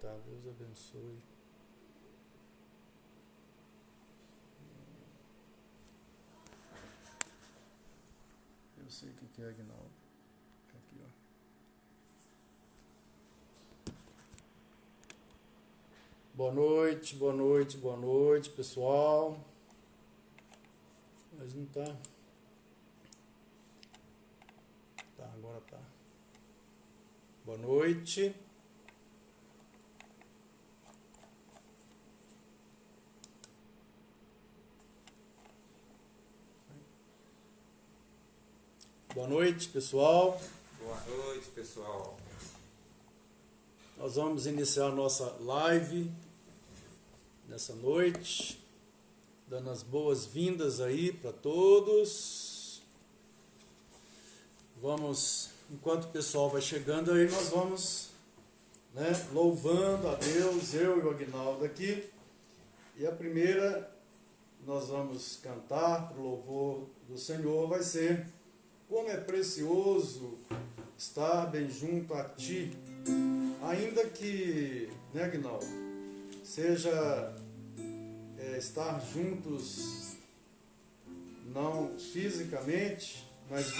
Tá, Deus abençoe. Eu sei o que é Agnaldo. Aqui, ó. Boa noite, pessoal. Mas não tá. Tá, agora tá. Boa noite. Boa noite, pessoal. Boa noite, pessoal. Nós vamos iniciar a nossa live nessa noite, dando as boas-vindas aí para todos. Vamos, enquanto o pessoal vai chegando aí, nós vamos, louvando a Deus, eu e o Agnaldo aqui. E a primeira, nós vamos cantar para o louvor do Senhor, vai ser: como é precioso estar bem junto a Ti. Ainda que, Agnaldo, seja estar juntos, não fisicamente, mas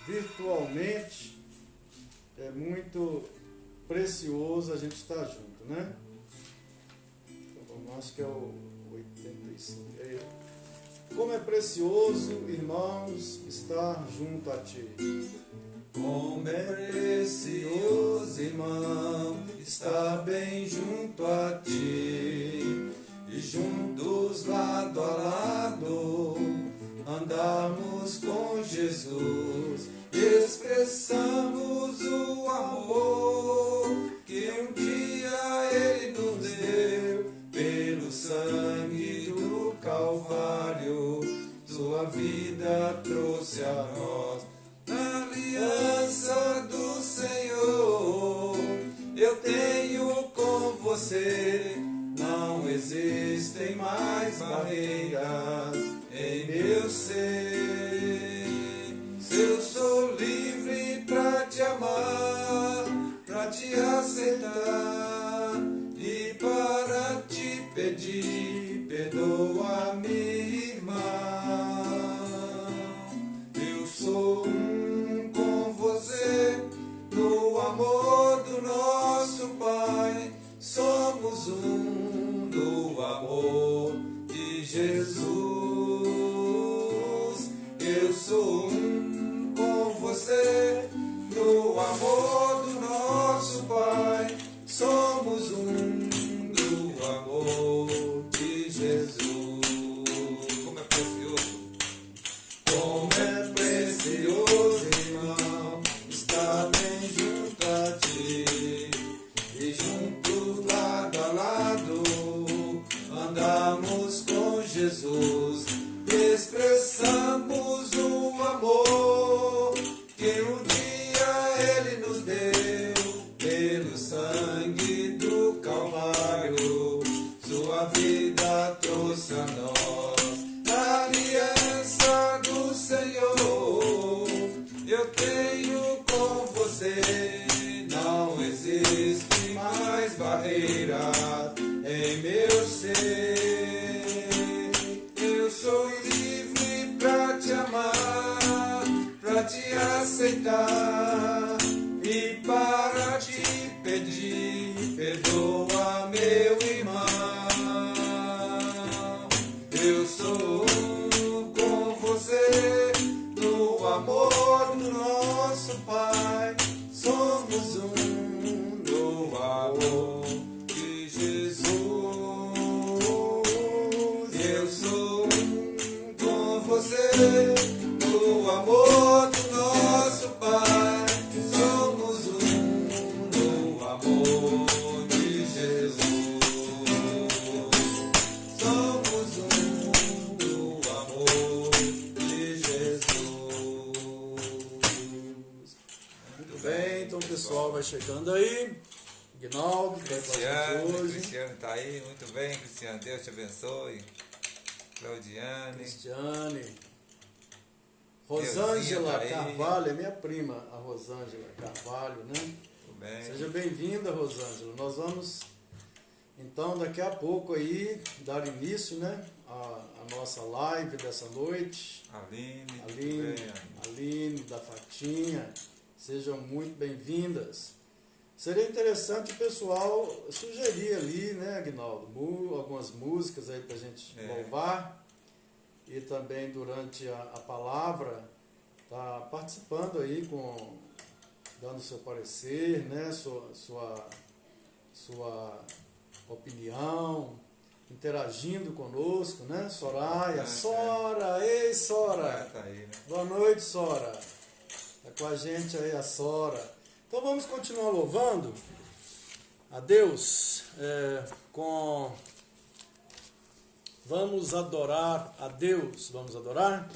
virtualmente, é muito precioso a gente estar junto, né? Então, acho que é o 85. Como é precioso, irmãos, estar junto a Ti. Como é precioso, irmão, estar bem junto a Ti, e juntos lado a lado andarmos com Jesus, expressamos o amor que um dia Ele nos deu pelo sangue do Calvário. Sua vida trouxe a nós na aliança do Senhor. Eu tenho com você, não existem mais barreiras em meu ser. Eu sou livre pra te amar, pra te aceitar e para te pedir, perdoa-me, irmão. Eu sou com você no amor do nosso Pai. Somos no amor de Jesus. Eu sou com você no amor do nosso Pai. Somos no amor de Jesus. Como é precioso! Como é precioso, irmão, estar bem junto a Ti, e juntos lado a lado andamos com Jesus, expressamos o amor que um dia Ele nos deu pelo sangue do Calvário. Sua vida trouxe a nós na aliança do Senhor. Eu tenho com você, não existe mais barreira em meu ser. Eu sou livre pra te amar, pra te aceitar e para te pedir, perdoa, meu irmão. Eu sou com você no amor do nosso Pai. Somos no amor de Jesus. Eu sou com você no amor do nosso Pai. Somos no amor de Jesus. Somos no amor de Jesus. Muito bem, então o pessoal vai chegando aí. Agnaldo, que vai falar hoje. Cristiano está aí, muito bem, Cristiano. Deus te abençoe. Claudiane. Cristiane. Rosângela tá aí. Carvalho, é minha prima, a Rosângela Carvalho, né? bem. Seja bem-vinda, Rosângela. Nós vamos, então, daqui a pouco aí, dar início, né, à nossa live dessa noite. Aline, da Fatinha, sejam muito bem-vindas. Seria interessante o pessoal sugerir ali, né, Aguinaldo, algumas músicas aí pra gente louvar. E também durante a palavra, tá participando aí, dando seu parecer, né, sua opinião, interagindo conosco, né, Soraya, Sora, ei Sora, Tá aí, né? Boa noite, Sora, tá com a gente aí a Sora. Então vamos continuar louvando a Deus, vamos adorar a Deus, vamos adorar?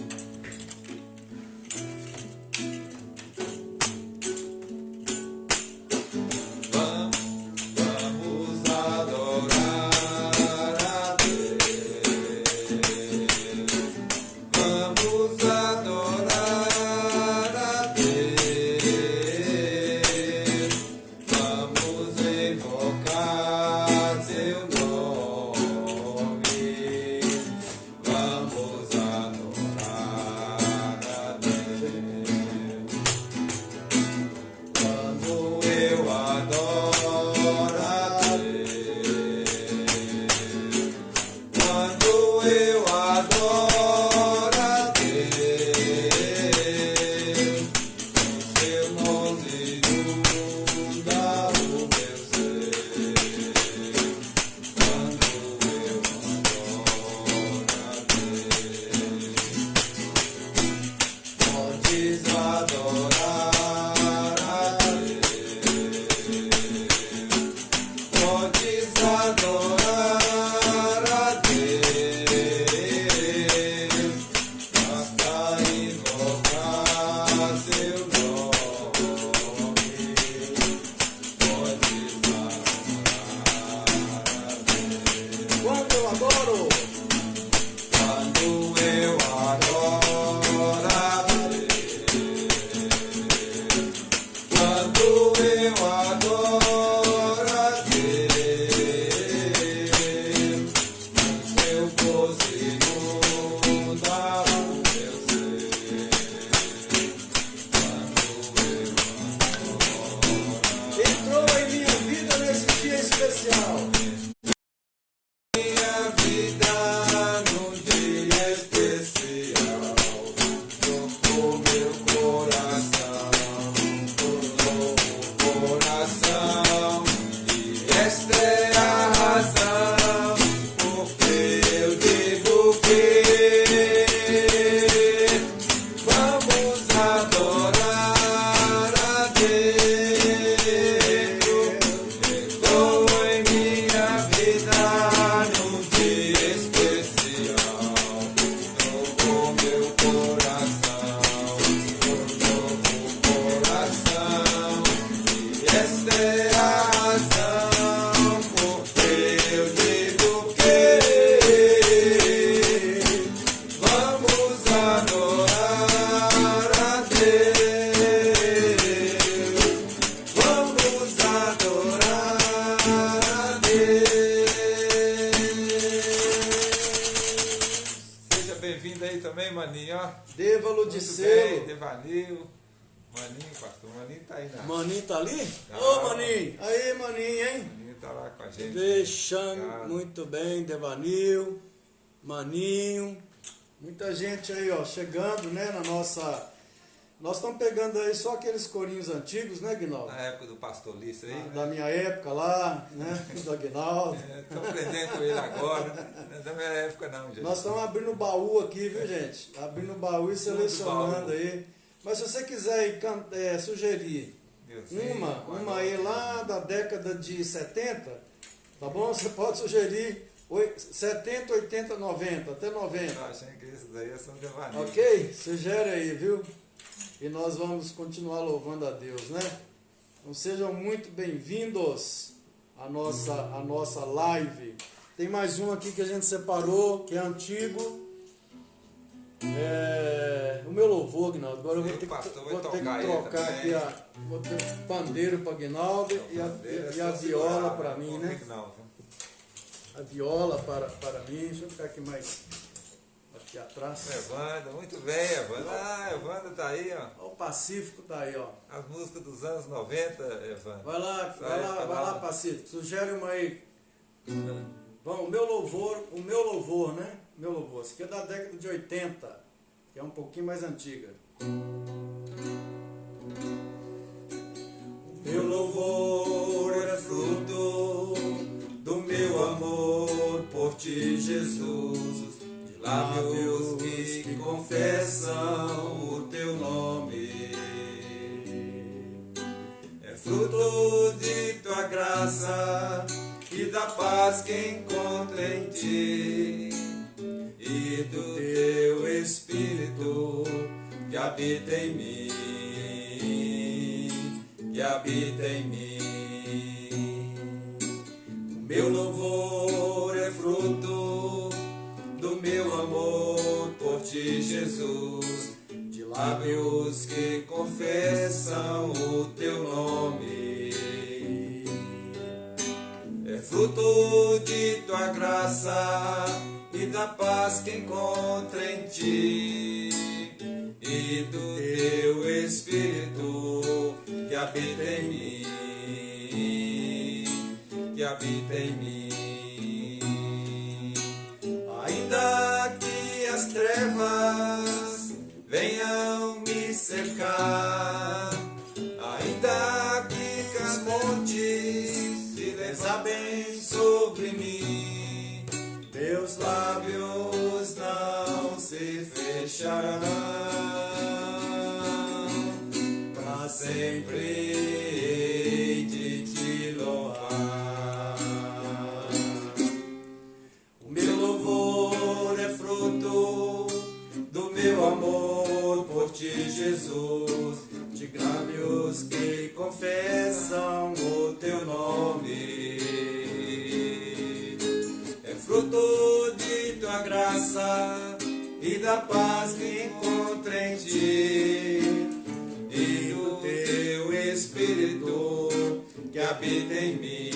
Dêvalo de Selo. Devanil. Maninho, pastor. Maninho tá aí, né? Maninho tá ali? Ô, Maninho. Aí, Maninho, hein? Maninho tá lá com a gente. Deixando muito bem, Devanil, Maninho. Muita gente aí, ó, chegando, né, na nossa... Nós estamos pegando aí só aqueles corinhos antigos, né, Aguinaldo? Na época do pastor Lício aí. Da minha época lá, né, do Aguinaldo. Estou aprendendo com ele agora. Não é da minha época não, gente. Nós estamos abrindo o baú aqui, viu, gente? Abrindo o baú e selecionando aí. Mas se você quiser sugerir uma aí lá da década de 70, tá bom? Você pode sugerir 70, 80, 90, até 90. Eu achei que esses aí são Devanil. Ok? Sugere aí, viu? E nós vamos continuar louvando a Deus, né? Então sejam muito bem-vindos à nossa live. Tem mais um aqui que a gente separou, que é antigo. O meu louvor, Aguinaldo. Agora eu vou Sim, ter pastor que, vai vou ter que tocar aí trocar também. aqui vou ter pandeiro para Aguinaldo e a viola para mim, né? A viola para mim. Deixa eu ficar aqui mais aqui atrás. Evandro, muito bem, Evandro. Evandro tá aí, ó. Ó, o Pacífico tá aí, ó. As músicas dos anos 90, Evandro. Vai lá, Sai, vai lá, Pacífico. Sugere uma aí. Vamos, o meu louvor, né? Meu louvor. Esse aqui é da década de 80, que é um pouquinho mais antiga. Meu louvor é fruto do meu amor por ti, Jesus, de lábios que confessam o teu nome. É fruto de tua graça e da paz que encontro em ti, e do teu Espírito que habita em mim, que habita em mim. O meu louvor é fruto do meu amor por ti, Jesus, de lábios que confessam o teu nome. É fruto de tua graça e da paz que encontro em ti, e do teu Espírito que habita em mim, que habita em mim. Ainda que as trevas venham me cercar, ainda que as montes se desabem sobre mim, teus lábios não se fecharão. Para sempre hei de te louvar. O meu louvor é fruto do meu amor por ti, Jesus, de lábios que confessam o teu nome. É fruto de tua graça e da paz que encontro em ti, e do teu Espírito que habita em mim,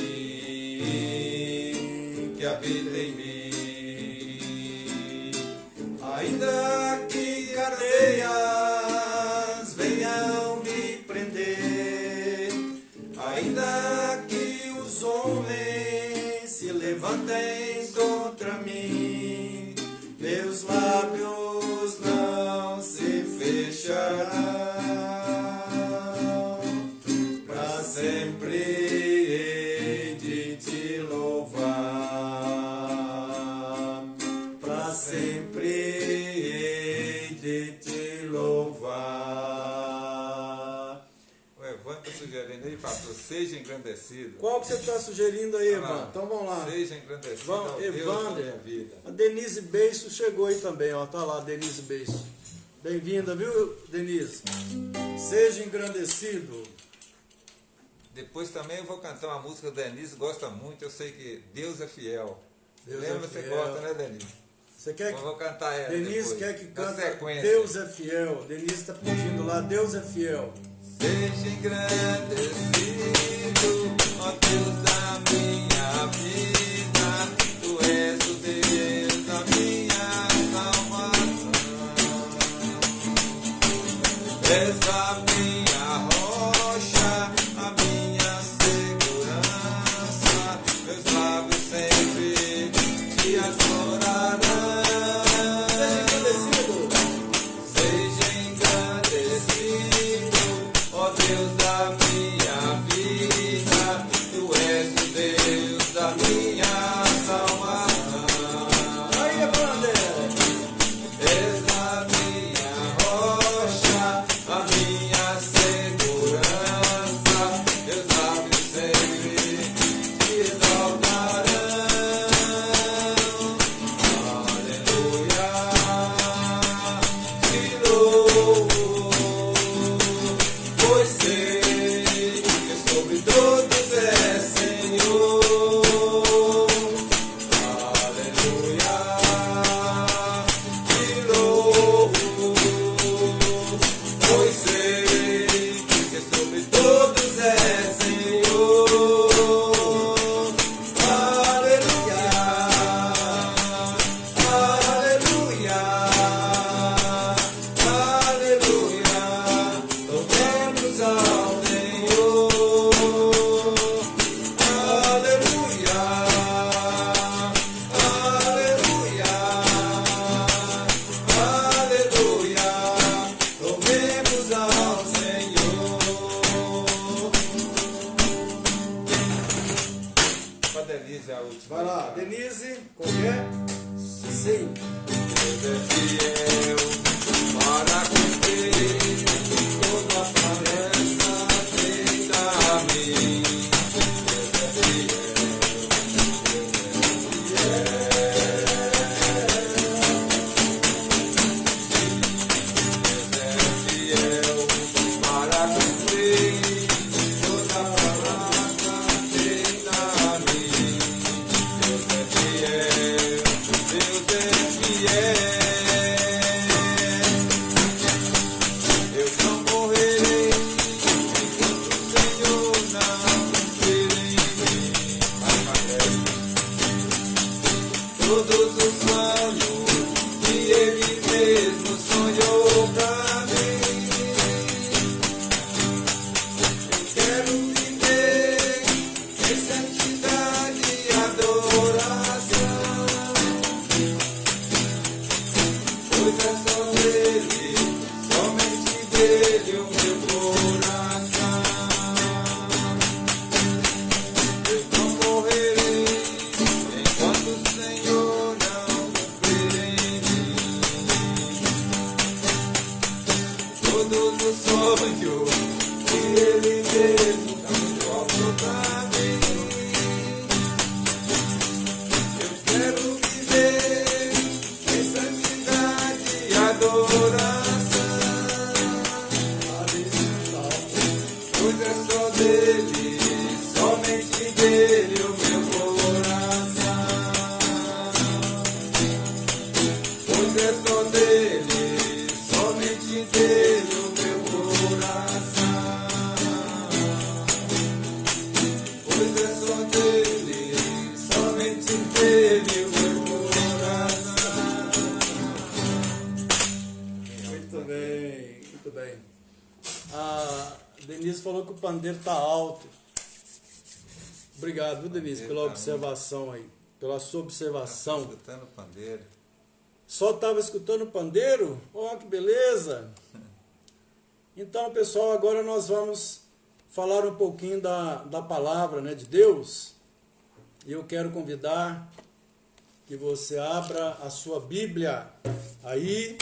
que habita em mim. Ainda que cadeias venham me prender, ainda que os homens se levantem contra mim, meus lábios não se fecharão. Para sempre hei de te louvar. Para sempre hei de te louvar. O Evandro está sugerindo aí, pastor, seja engrandecido. Qual que você está sugerindo aí, Evandro? Então vamos lá. Seja engrandecido Vamos, ao Deus da Evandro. minha vida. A Denise Beiço chegou aí também, ó. Tá lá, Denise Beiço. Bem-vinda, viu, Denise? Seja engrandecido. Depois também eu vou cantar uma música que a Denise gosta muito, eu sei que Deus é fiel. Deus Lembra é que você fiel. gosta, né, Denise? Você quer Eu vou cantar ela Denise depois, quer que na cante sequência. Deus é fiel. Denise está pedindo lá, Deus é fiel. Seja engrandecido, ó Deus da minha vida, tu és o Deus da minha salvação. És a minha rocha, a minha segurança, meus lábios sempre te adorarão. Seja engrandecido, ó Deus da minha vida, tu és o Deus da minha Denise, a última. Vai lá, Denise, qualquer? Sim. Deus é fiel para cumprir toda a promessa feita a mim. Deus é fiel, Deus é fiel para cumprir toda a promessa feita a mim. Deus é fiel, Deus é fiel. Eu não morrerei enquanto o Senhor não cumprir em mim. Todos os sonhos que Ele mesmo sonhou pra mim. Eu quero viver em santidade e adoração. Pois é só dele, somente dele o meu coração. Eu não morrerei enquanto o Senhor não cumprir em mim todos os sonhos que Ele mesmo falou pra mim. Eu quero viver em santidade e adoração, pois é só dele, somente dele o meu coração. Pois é só dele, somente dele o meu coração. Pois é só dele, somente dele o meu coração. Muito bem, muito bem. A Denise falou que o pandeiro tá alto. Obrigado, viu, Denise, pela observação aí, pela sua observação. Escutando o pandeiro. Só estava escutando o pandeiro? Ó, que beleza! Então, pessoal, agora nós vamos falar um pouquinho da palavra, né, de Deus. E eu quero convidar que você abra a sua Bíblia aí.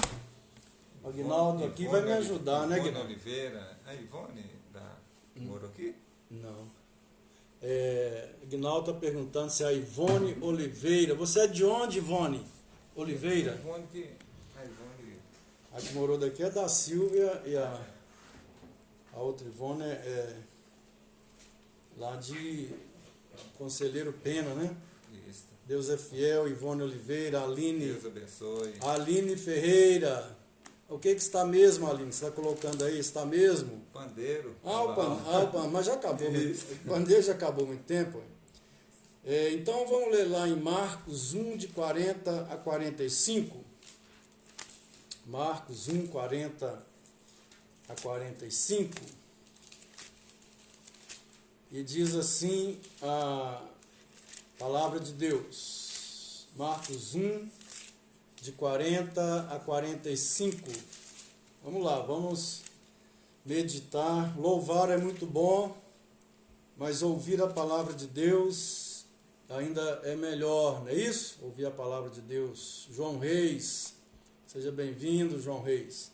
O Aguinaldo aqui vai me ajudar, né, Ivone Aguinaldo? Oliveira. A Ivone morou aqui? Não. Aguinaldo está perguntando se é a Ivone Oliveira. Você é de onde, Ivone Oliveira? A Ivone. A que morou daqui é da Silvia e a outra Ivone é lá de Conselheiro Pena, né? Isso. Deus é fiel, Ivone Oliveira, Aline. Deus abençoe. Aline Ferreira. O que está mesmo, Aline? Você está colocando aí? Está mesmo? Pandeiro. O pan, mas já acabou. O pandeiro já acabou há muito tempo. Então vamos ler lá em Marcos 1, de 40 a 45. Marcos 1, 40 a 45. E diz assim a palavra de Deus. Marcos 1, de 40 a 45. Vamos lá, vamos meditar. Louvar é muito bom, mas ouvir a palavra de Deus ainda é melhor, não é isso? Ouvir a palavra de Deus. João Reis, seja bem-vindo, João Reis.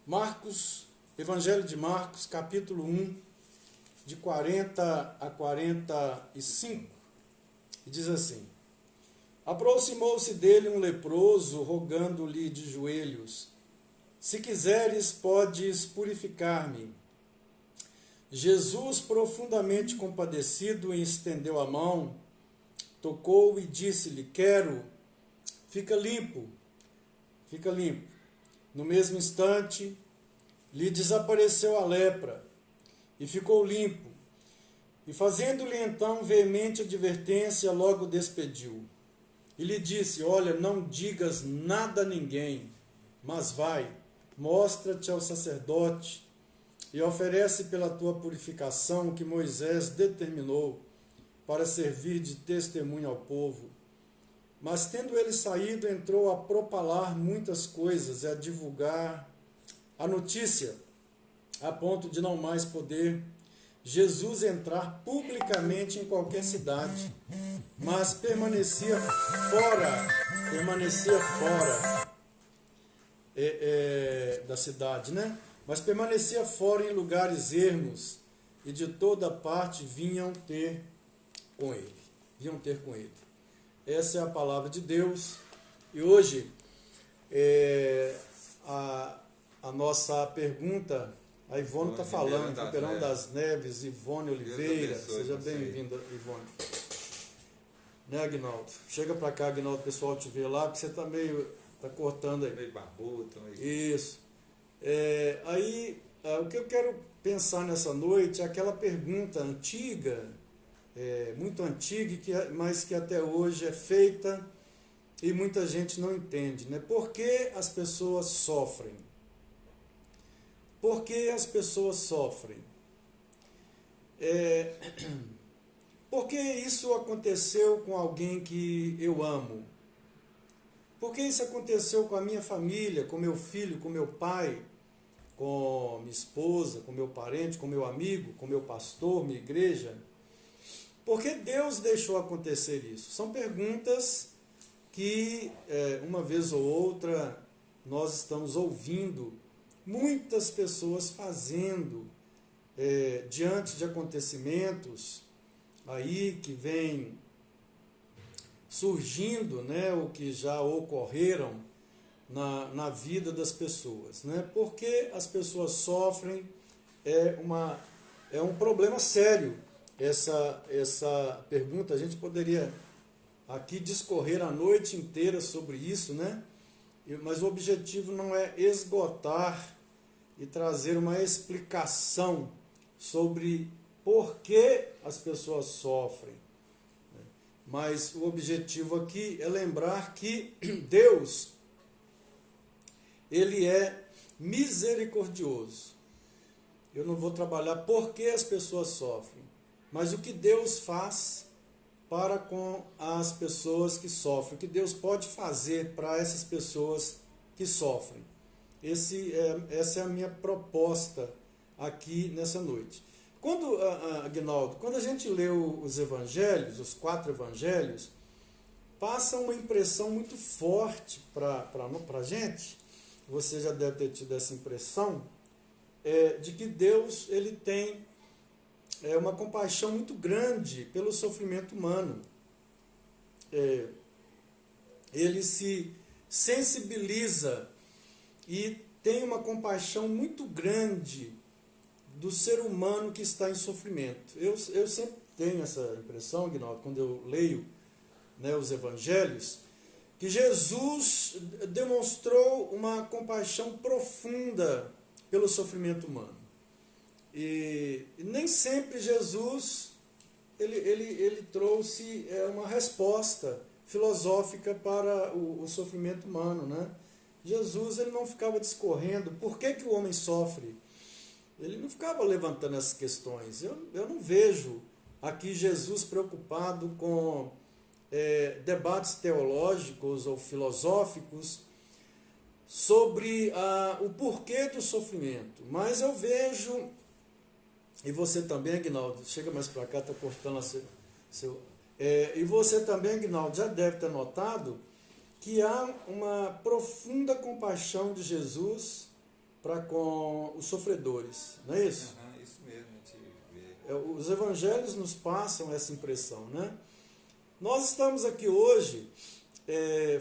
Marcos, Evangelho de Marcos, capítulo 1, de 40 a 45, e diz assim: Aproximou-se dele um leproso, rogando-lhe de joelhos: Se quiseres, podes purificar-me. Jesus, profundamente compadecido, estendeu a mão, tocou e disse-lhe: Quero, fica limpo, fica limpo. No mesmo instante, lhe desapareceu a lepra e ficou limpo. E fazendo-lhe então veemente advertência, logo despediu. E lhe disse: Olha, não digas nada a ninguém, mas vai, mostra-te ao sacerdote e oferece pela tua purificação o que Moisés determinou para servir de testemunho ao povo. Mas tendo ele saído, entrou a propalar muitas coisas e a divulgar a notícia, a ponto de não mais poder Jesus entrar publicamente em qualquer cidade, mas permanecia fora da cidade, né? Mas permanecia fora em lugares ermos, e de toda parte vinham ter com ele. Essa é a palavra de Deus. E hoje, a nossa pergunta, a Ivone está falando, Ribeirão das Neves, Ivone Oliveira, seja bem-vinda, Ivone. Né, Aguinaldo? Chega para cá, Aguinaldo, o pessoal te vê lá, porque você está tá cortando aí. Meio barbudo. Isso. O que eu quero pensar nessa noite é aquela pergunta antiga, muito antiga, mas que até hoje é feita e muita gente não entende, né? Por que as pessoas sofrem? Por que as pessoas sofrem? Por que isso aconteceu com alguém que eu amo? Por que isso aconteceu com a minha família, com meu filho, com meu pai, com minha esposa, com meu parente, com meu amigo, com meu pastor, minha igreja? Por que Deus deixou acontecer isso? São perguntas que, uma vez ou outra, nós estamos ouvindo muitas pessoas fazendo diante de acontecimentos aí que vem surgindo, né, o que já ocorreram na vida das pessoas, né? Porque as pessoas sofrem é um problema sério. Essa pergunta, a gente poderia aqui discorrer a noite inteira sobre isso, né? Mas o objetivo não é esgotar e trazer uma explicação sobre por que as pessoas sofrem. Mas o objetivo aqui é lembrar que Deus, Ele é misericordioso. Eu não vou trabalhar por que as pessoas sofrem, mas o que Deus faz para com as pessoas que sofrem, o que Deus pode fazer para essas pessoas que sofrem. Essa é a minha proposta aqui nessa noite. Aguinaldo, quando a gente lê os evangelhos, os 4 evangelhos, passa uma impressão muito forte para a gente, você já deve ter tido essa impressão, de que Deus ele tem uma compaixão muito grande pelo sofrimento humano. Ele se sensibiliza e tem uma compaixão muito grande do ser humano que está em sofrimento. Eu sempre tenho essa impressão, Aguinaldo, quando eu leio, né, os evangelhos, que Jesus demonstrou uma compaixão profunda pelo sofrimento humano. E nem sempre Jesus ele trouxe uma resposta filosófica para o sofrimento humano, né? Jesus ele não ficava discorrendo por que o homem sofre. Ele não ficava levantando essas questões. Eu não vejo aqui Jesus preocupado com debates teológicos ou filosóficos sobre o porquê do sofrimento. Mas eu vejo, e você também, Aguinaldo, chega mais para cá, está cortando e você também, Aguinaldo, já deve ter notado que há uma profunda compaixão de Jesus para com os sofredores, não é isso? Isso mesmo, a gente vê. Os evangelhos nos passam essa impressão, né? Nós estamos aqui hoje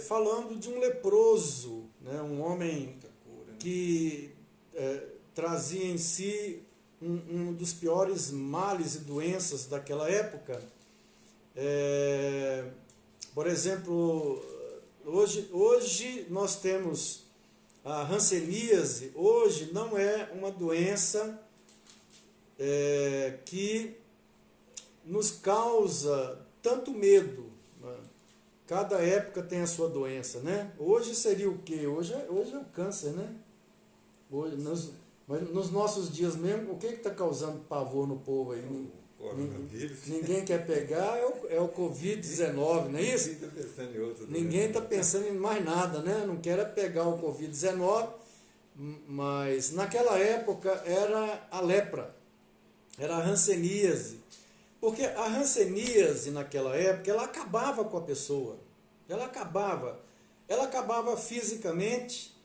falando de um leproso, né? Um homem que trazia em si um dos piores males e doenças daquela época. Por exemplo, hoje nós temos a hanseníase. Hoje não é uma doença que nos causa tanto medo, né? Cada época tem a sua doença, né? Hoje seria o quê? Hoje é o câncer, né? Mas nos nossos dias mesmo, o que está causando pavor no povo aí? Ninguém quer pegar, é o Covid-19, não é isso? Ninguém está pensando em outro. Ninguém está pensando em mais nada, né? Não quer pegar o Covid-19, mas naquela época era a lepra. era a hanseníase. Porque a hanseníase, naquela época, ela acabava com a pessoa. Ela acabava fisicamente,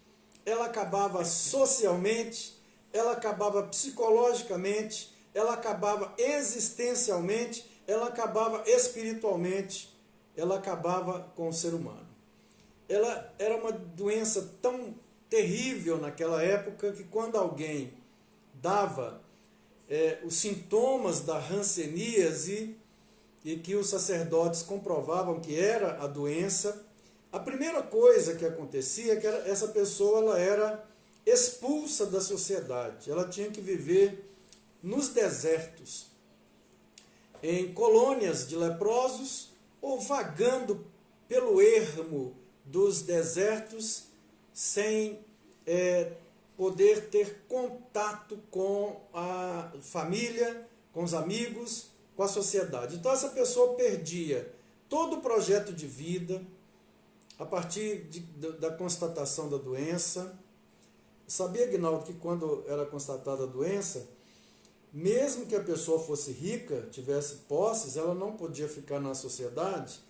ela acabava socialmente, ela acabava psicologicamente, ela acabava existencialmente, ela acabava espiritualmente, ela acabava com o ser humano. Ela era uma doença tão terrível naquela época que quando alguém dava os sintomas da hanseníase e que os sacerdotes comprovavam que era a doença, a primeira coisa que acontecia é que essa pessoa ela era expulsa da sociedade. Ela tinha que viver nos desertos, em colônias de leprosos ou vagando pelo ermo dos desertos sem poder ter contato com a família, com os amigos, com a sociedade. Então essa pessoa perdia todo o projeto de vida a partir da constatação da doença. Sabia, Aguinaldo, que quando era constatada a doença, mesmo que a pessoa fosse rica, tivesse posses, ela não podia ficar na sociedade,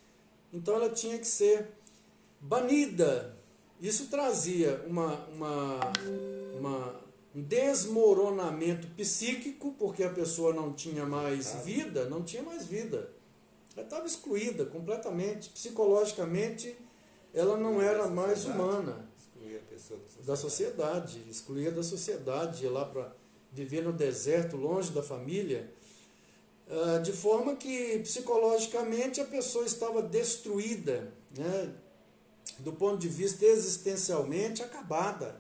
então ela tinha que ser banida. Isso trazia um desmoronamento psíquico, porque a pessoa não tinha mais vida, Ela estava excluída completamente, psicologicamente, ela não era mais humana. Excluía a pessoa Excluía da sociedade, ia lá para viver no deserto, longe da família, de forma que psicologicamente a pessoa estava destruída, né? Do ponto de vista existencialmente acabada,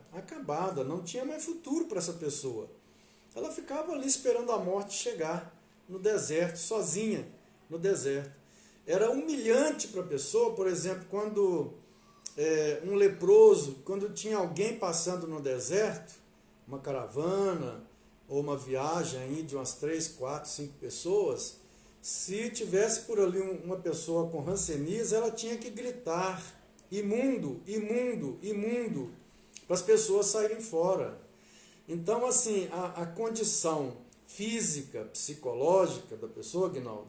não tinha mais futuro para essa pessoa. Ela ficava ali esperando a morte chegar no deserto, sozinha no deserto. Era humilhante para a pessoa, por exemplo, quando um leproso, quando tinha alguém passando no deserto, uma caravana ou uma viagem aí de umas 3, 4, 5 pessoas, se tivesse por ali uma pessoa com hanseníase, ela tinha que gritar: imundo, imundo, imundo, para as pessoas saírem fora. Então, assim, a condição física, psicológica da pessoa, Aguinaldo,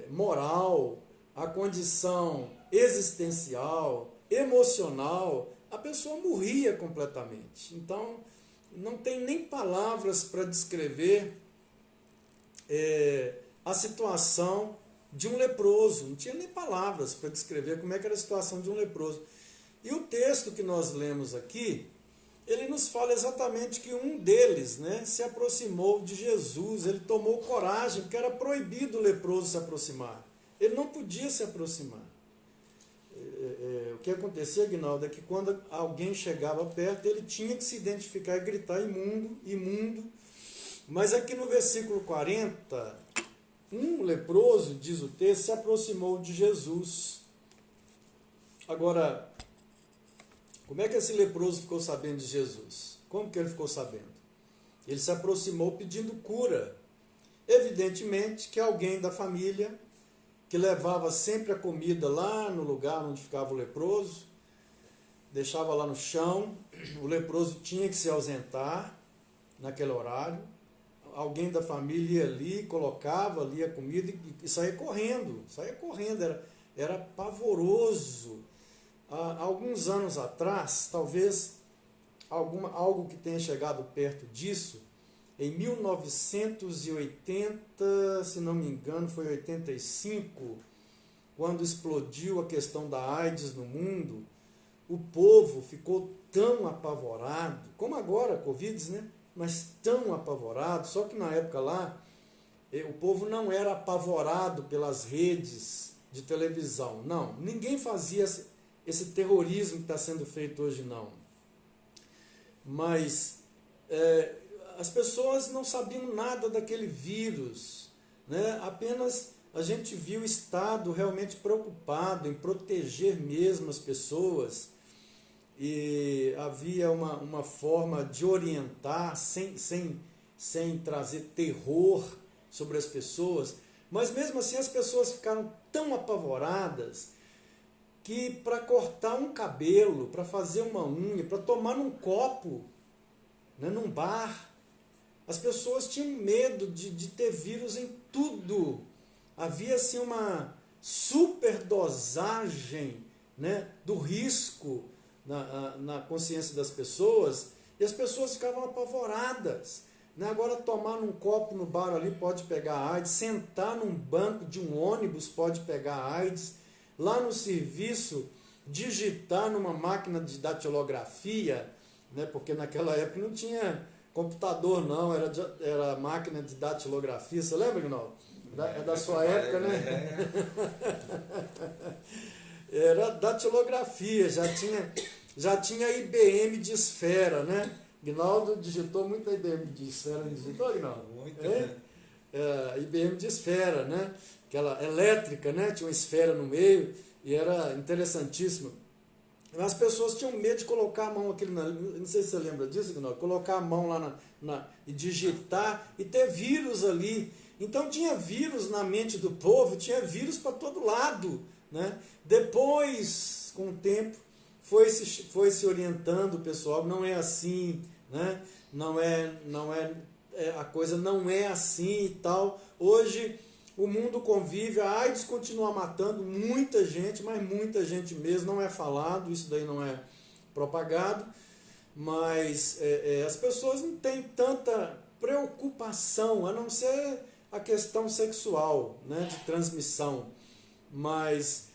moral, a condição existencial, emocional, a pessoa morria completamente. Então, não tem nem palavras para descrever a situação de um leproso. Não tinha nem palavras para descrever como é que era a situação de um leproso. E o texto que nós lemos aqui, ele nos fala exatamente que um deles, né, se aproximou de Jesus, ele tomou coragem, porque era proibido o leproso se aproximar. Ele não podia se aproximar. O que acontecia, Aguinaldo, é que quando alguém chegava perto, ele tinha que se identificar e gritar: imundo, imundo. Mas aqui no versículo 40, um leproso, diz o texto, se aproximou de Jesus. Agora, como é que esse leproso ficou sabendo de Jesus? Como que ele ficou sabendo? Ele se aproximou pedindo cura. Evidentemente que alguém da família, que levava sempre a comida lá no lugar onde ficava o leproso, deixava lá no chão, o leproso tinha que se ausentar naquele horário, alguém da família ia ali, colocava ali a comida e saía correndo, era pavoroso. Há alguns anos atrás, talvez algo que tenha chegado perto disso, em 1980, se não me engano, foi 85, quando explodiu a questão da AIDS no mundo, o povo ficou tão apavorado, como agora a Covid, né? Mas tão apavorado, só que na época lá, o povo não era apavorado pelas redes de televisão, não. Ninguém fazia esse terrorismo que está sendo feito hoje, não. Mas as pessoas não sabiam nada daquele vírus, né? Apenas a gente viu o Estado realmente preocupado em proteger mesmo as pessoas, e havia uma forma de orientar sem trazer terror sobre as pessoas, mas mesmo assim as pessoas ficaram tão apavoradas que para cortar um cabelo, para fazer uma unha, para tomar num copo, né, num bar, As pessoas tinham medo de ter vírus em tudo. Havia assim uma superdosagem, né, do risco na consciência das pessoas, e as pessoas ficavam apavoradas. Né? Agora, tomar num copo no bar ali pode pegar AIDS, sentar num banco de um ônibus pode pegar AIDS, lá no serviço, digitar numa máquina de datilografia, né? Porque naquela época não tinha computador não, era máquina de datilografia. Você lembra, Gnaldo? É da sua época, né? Era datilografia, já tinha IBM de esfera, né? Gnaldo digitou muito a IBM de esfera, não digitou, Gnaldo? Muito, né? IBM de esfera, né? Aquela elétrica, né? Tinha uma esfera no meio e era interessantíssimo. As pessoas tinham medo de colocar a mão aqui, não sei se você lembra disso, Gnaldo, colocar a mão lá e digitar e ter vírus ali. Então tinha vírus na mente do povo, tinha vírus para todo lado, né? Depois, com o tempo, foi se orientando o pessoal, não é assim, né? A coisa não é assim e tal. Hoje o mundo convive, a AIDS continua matando muita gente, mas muita gente mesmo, não é falado, isso daí não é propagado, mas as pessoas não têm tanta preocupação, a não ser a questão sexual, né, de transmissão. Mas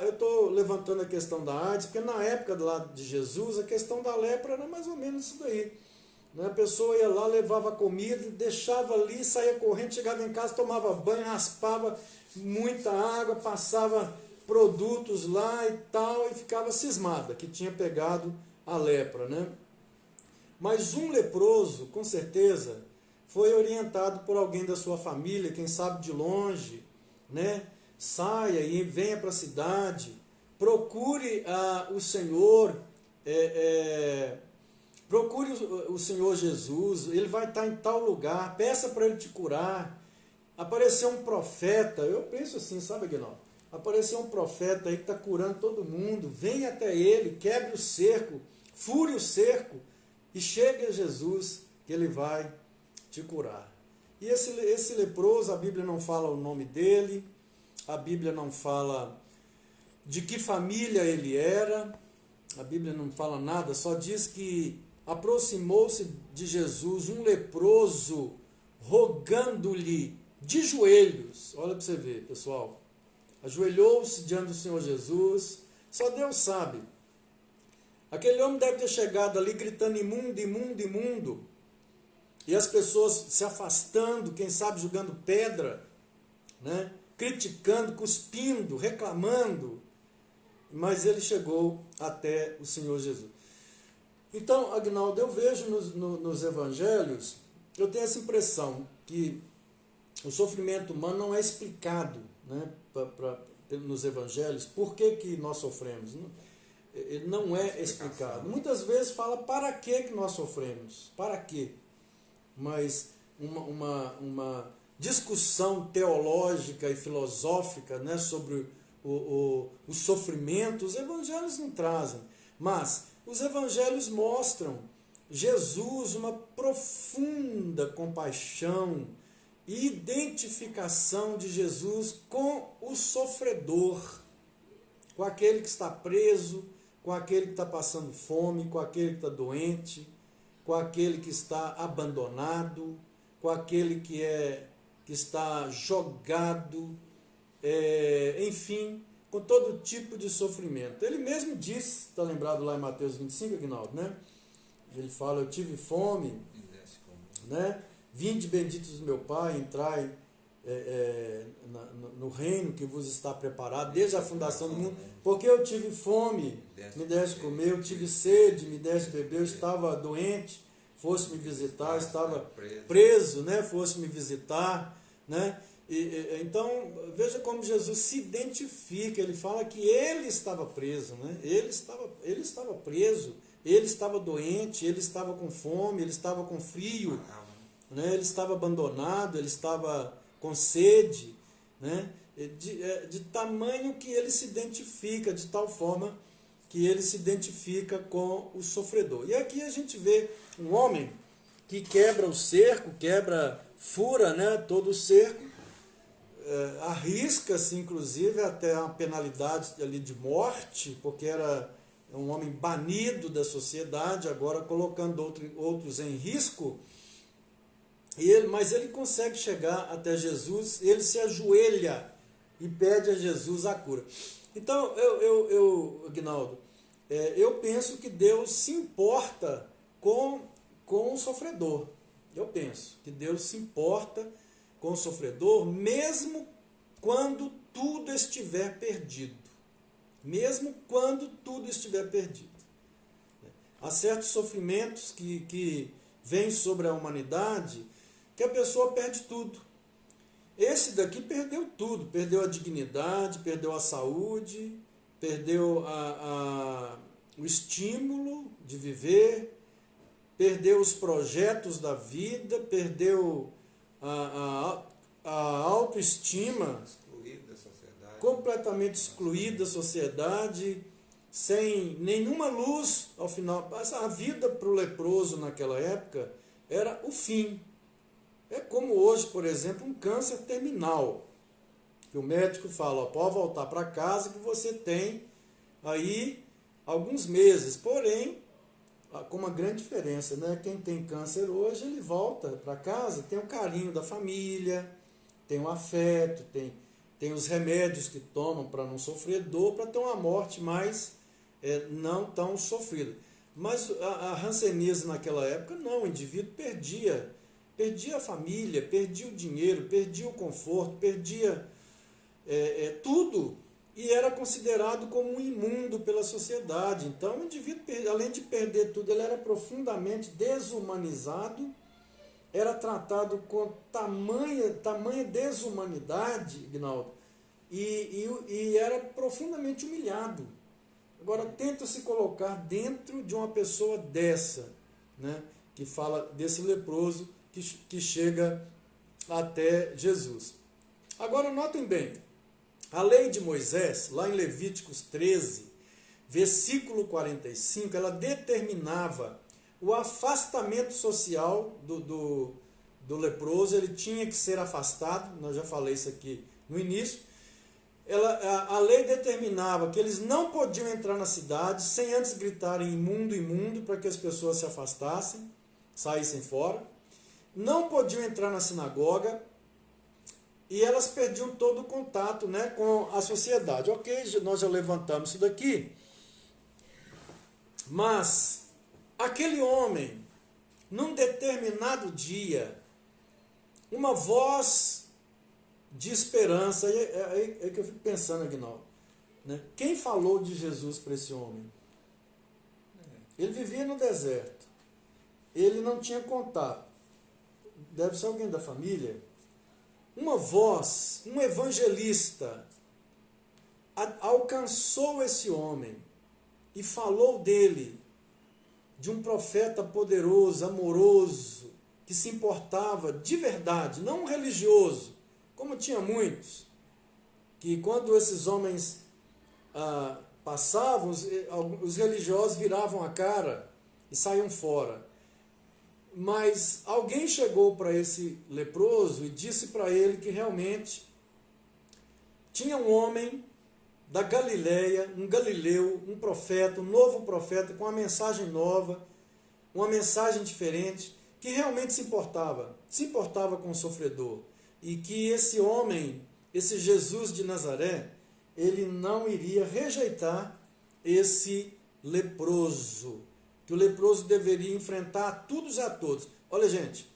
eu estou levantando a questão da AIDS, porque na época lá de Jesus, a questão da lepra era mais ou menos isso daí. Né? A pessoa ia lá, levava comida, deixava ali, saía correndo, chegava em casa, tomava banho, raspava muita água, passava produtos lá e tal, e ficava cismada que tinha pegado a lepra. Né? Mas um leproso, com certeza, foi orientado por alguém da sua família, quem sabe de longe, né? Saia e venha para a cidade, procure o Senhor, procure o Senhor Jesus, ele vai estar em tal lugar, peça para ele te curar. Apareceu um profeta, eu penso assim, sabe, Aguinaldo? Apareceu um profeta aí que está curando todo mundo, venha até ele, quebre o cerco, fure o cerco e chegue a Jesus, que ele vai te curar. E esse leproso, a Bíblia não fala o nome dele, a Bíblia não fala de que família ele era, a Bíblia não fala nada, só diz que aproximou-se de Jesus um leproso, rogando-lhe de joelhos. Olha para você ver, pessoal. Ajoelhou-se diante do Senhor Jesus, só Deus sabe. Aquele homem deve ter chegado ali gritando imundo, imundo, imundo. E as pessoas se afastando, quem sabe jogando pedra, né? Criticando, cuspindo, reclamando. Mas ele chegou até o Senhor Jesus. Então, Aguinaldo, eu vejo nos evangelhos, eu tenho essa impressão que o sofrimento humano não é explicado, né, nos evangelhos. Por que nós sofremos? Ele não é explicado. Muitas vezes fala para que nós sofremos, para quê? Mas uma discussão teológica e filosófica, né, sobre o sofrimento, os evangelhos não trazem. Mas os evangelhos mostram Jesus, uma profunda compaixão e identificação de Jesus com o sofredor, com aquele que está preso, com aquele que está passando fome, com aquele que está doente, com aquele que está abandonado, com aquele que está jogado, enfim, com todo tipo de sofrimento. Ele mesmo disse, está lembrado lá em Mateus 25, Aguinaldo, né? Ele fala, eu tive fome, né? Vinde benditos do meu Pai, entrai no reino que vos está preparado desde a fundação do mundo, porque eu tive fome, me deste comer, eu tive sede, me deste beber, eu estava doente, fosse me visitar, estava preso, né? Fosse me visitar, né? Então, veja como Jesus se identifica, ele fala que ele estava preso, né? Ele estava preso, ele estava doente, ele estava com fome, ele estava com frio, né? Ele estava abandonado, ele estava com sede, né? De tamanho que ele se identifica, de tal forma que ele se identifica com o sofredor. E aqui a gente vê um homem que quebra o cerco, fura, né, todo o cerco, arrisca-se inclusive até a penalidade ali de morte, porque era um homem banido da sociedade, agora colocando outros em risco, mas ele consegue chegar até Jesus, ele se ajoelha e pede a Jesus a cura. Então, Aguinaldo, eu penso que Deus se importa com o sofredor. Eu penso que Deus se importa com o sofredor, mesmo quando tudo estiver perdido. Mesmo quando tudo estiver perdido. Há certos sofrimentos que vêm sobre a humanidade que a pessoa perde tudo. Esse daqui perdeu tudo, perdeu a dignidade, perdeu a saúde, perdeu o estímulo de viver, perdeu os projetos da vida, perdeu a autoestima, completamente excluído da sociedade, sem nenhuma luz ao final. A vida para o leproso naquela época era o fim. É como hoje, por exemplo, um câncer terminal, que o médico fala, ó, pode voltar para casa que você tem aí alguns meses. Porém, com uma grande diferença, né? Quem tem câncer hoje, ele volta para casa, tem o carinho da família, tem o afeto, tem os remédios que tomam para não sofrer dor, para ter uma morte mais não tão sofrida. Mas a hanseníase naquela época, não, o indivíduo perdia a família, perdia o dinheiro, perdia o conforto, perdia tudo, e era considerado como um imundo pela sociedade. Então o indivíduo, além de perder tudo, ele era profundamente desumanizado, era tratado com tamanha desumanidade, Ignaldo, e era profundamente humilhado. Agora, tenta se colocar dentro de uma pessoa dessa, né, que fala desse leproso que chega até Jesus. Agora, notem bem, a lei de Moisés, lá em Levíticos 13, versículo 45, ela determinava o afastamento social do leproso. Ele tinha que ser afastado, nós já falei isso aqui no início. A lei determinava que eles não podiam entrar na cidade sem antes gritarem imundo, imundo, para que as pessoas se afastassem, saíssem fora. Não podiam entrar na sinagoga e elas perdiam todo o contato, né, com a sociedade. Ok, nós já levantamos isso daqui, mas aquele homem, num determinado dia, uma voz de esperança, é que eu fico pensando, Aguinaldo, né? Quem falou de Jesus para esse homem? Ele vivia no deserto, ele não tinha contato, deve ser alguém da família. Uma voz, um evangelista, alcançou esse homem e falou dele, de um profeta poderoso, amoroso, que se importava de verdade, não um religioso, como tinha muitos, que quando esses homens passavam, os religiosos viravam a cara e saíam fora. Mas alguém chegou para esse leproso e disse para ele que realmente tinha um homem da Galileia, um galileu, um profeta, um novo profeta, com uma mensagem nova, uma mensagem diferente, que realmente se importava com o sofredor. E que esse homem, esse Jesus de Nazaré, ele não iria rejeitar esse leproso, que o leproso deveria enfrentar a todos e a todos. Olha, gente,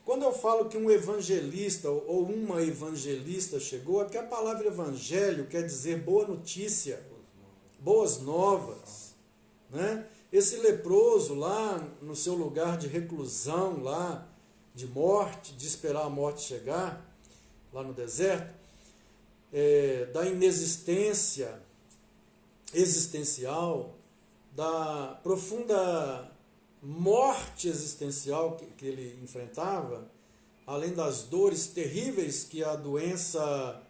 quando eu falo que um evangelista ou uma evangelista chegou, é porque a palavra evangelho quer dizer boa notícia, boas novas, né? Esse leproso lá no seu lugar de reclusão, lá de morte, de esperar a morte chegar, lá no deserto, da inexistência existencial, da profunda morte existencial que ele enfrentava, além das dores terríveis que a doença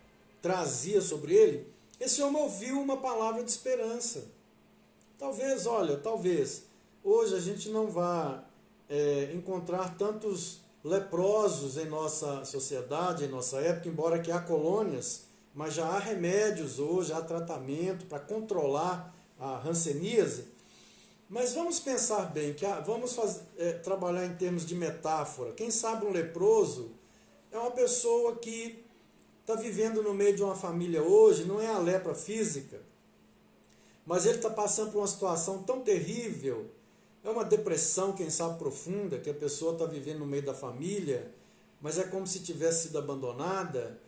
trazia sobre ele, esse homem ouviu uma palavra de esperança. Talvez, hoje a gente não vá encontrar tantos leprosos em nossa sociedade, em nossa época, embora que há colônias, mas já há remédios hoje, há tratamento para controlar a hanseníase. Mas vamos pensar bem, vamos trabalhar em termos de metáfora. Quem sabe um leproso é uma pessoa que está vivendo no meio de uma família hoje, não é a lepra física, mas ele está passando por uma situação tão terrível, é uma depressão, quem sabe profunda, que a pessoa está vivendo no meio da família, mas é como se tivesse sido abandonada.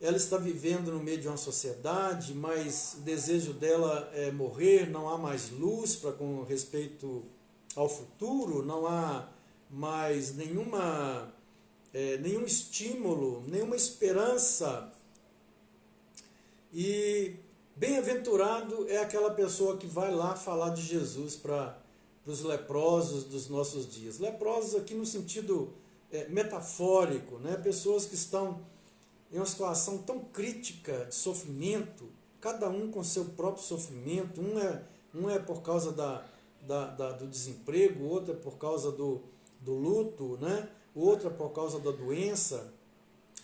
Ela está vivendo no meio de uma sociedade, mas o desejo dela é morrer, não há mais luz com respeito ao futuro, não há mais nenhum estímulo, nenhuma esperança. E bem-aventurado é aquela pessoa que vai lá falar de Jesus para os leprosos dos nossos dias. Leprosos aqui no sentido metafórico, né? Pessoas que estão em uma situação tão crítica de sofrimento, cada um com seu próprio sofrimento, um é por causa do desemprego, o outro é por causa do luto, né? O outro é por causa da doença,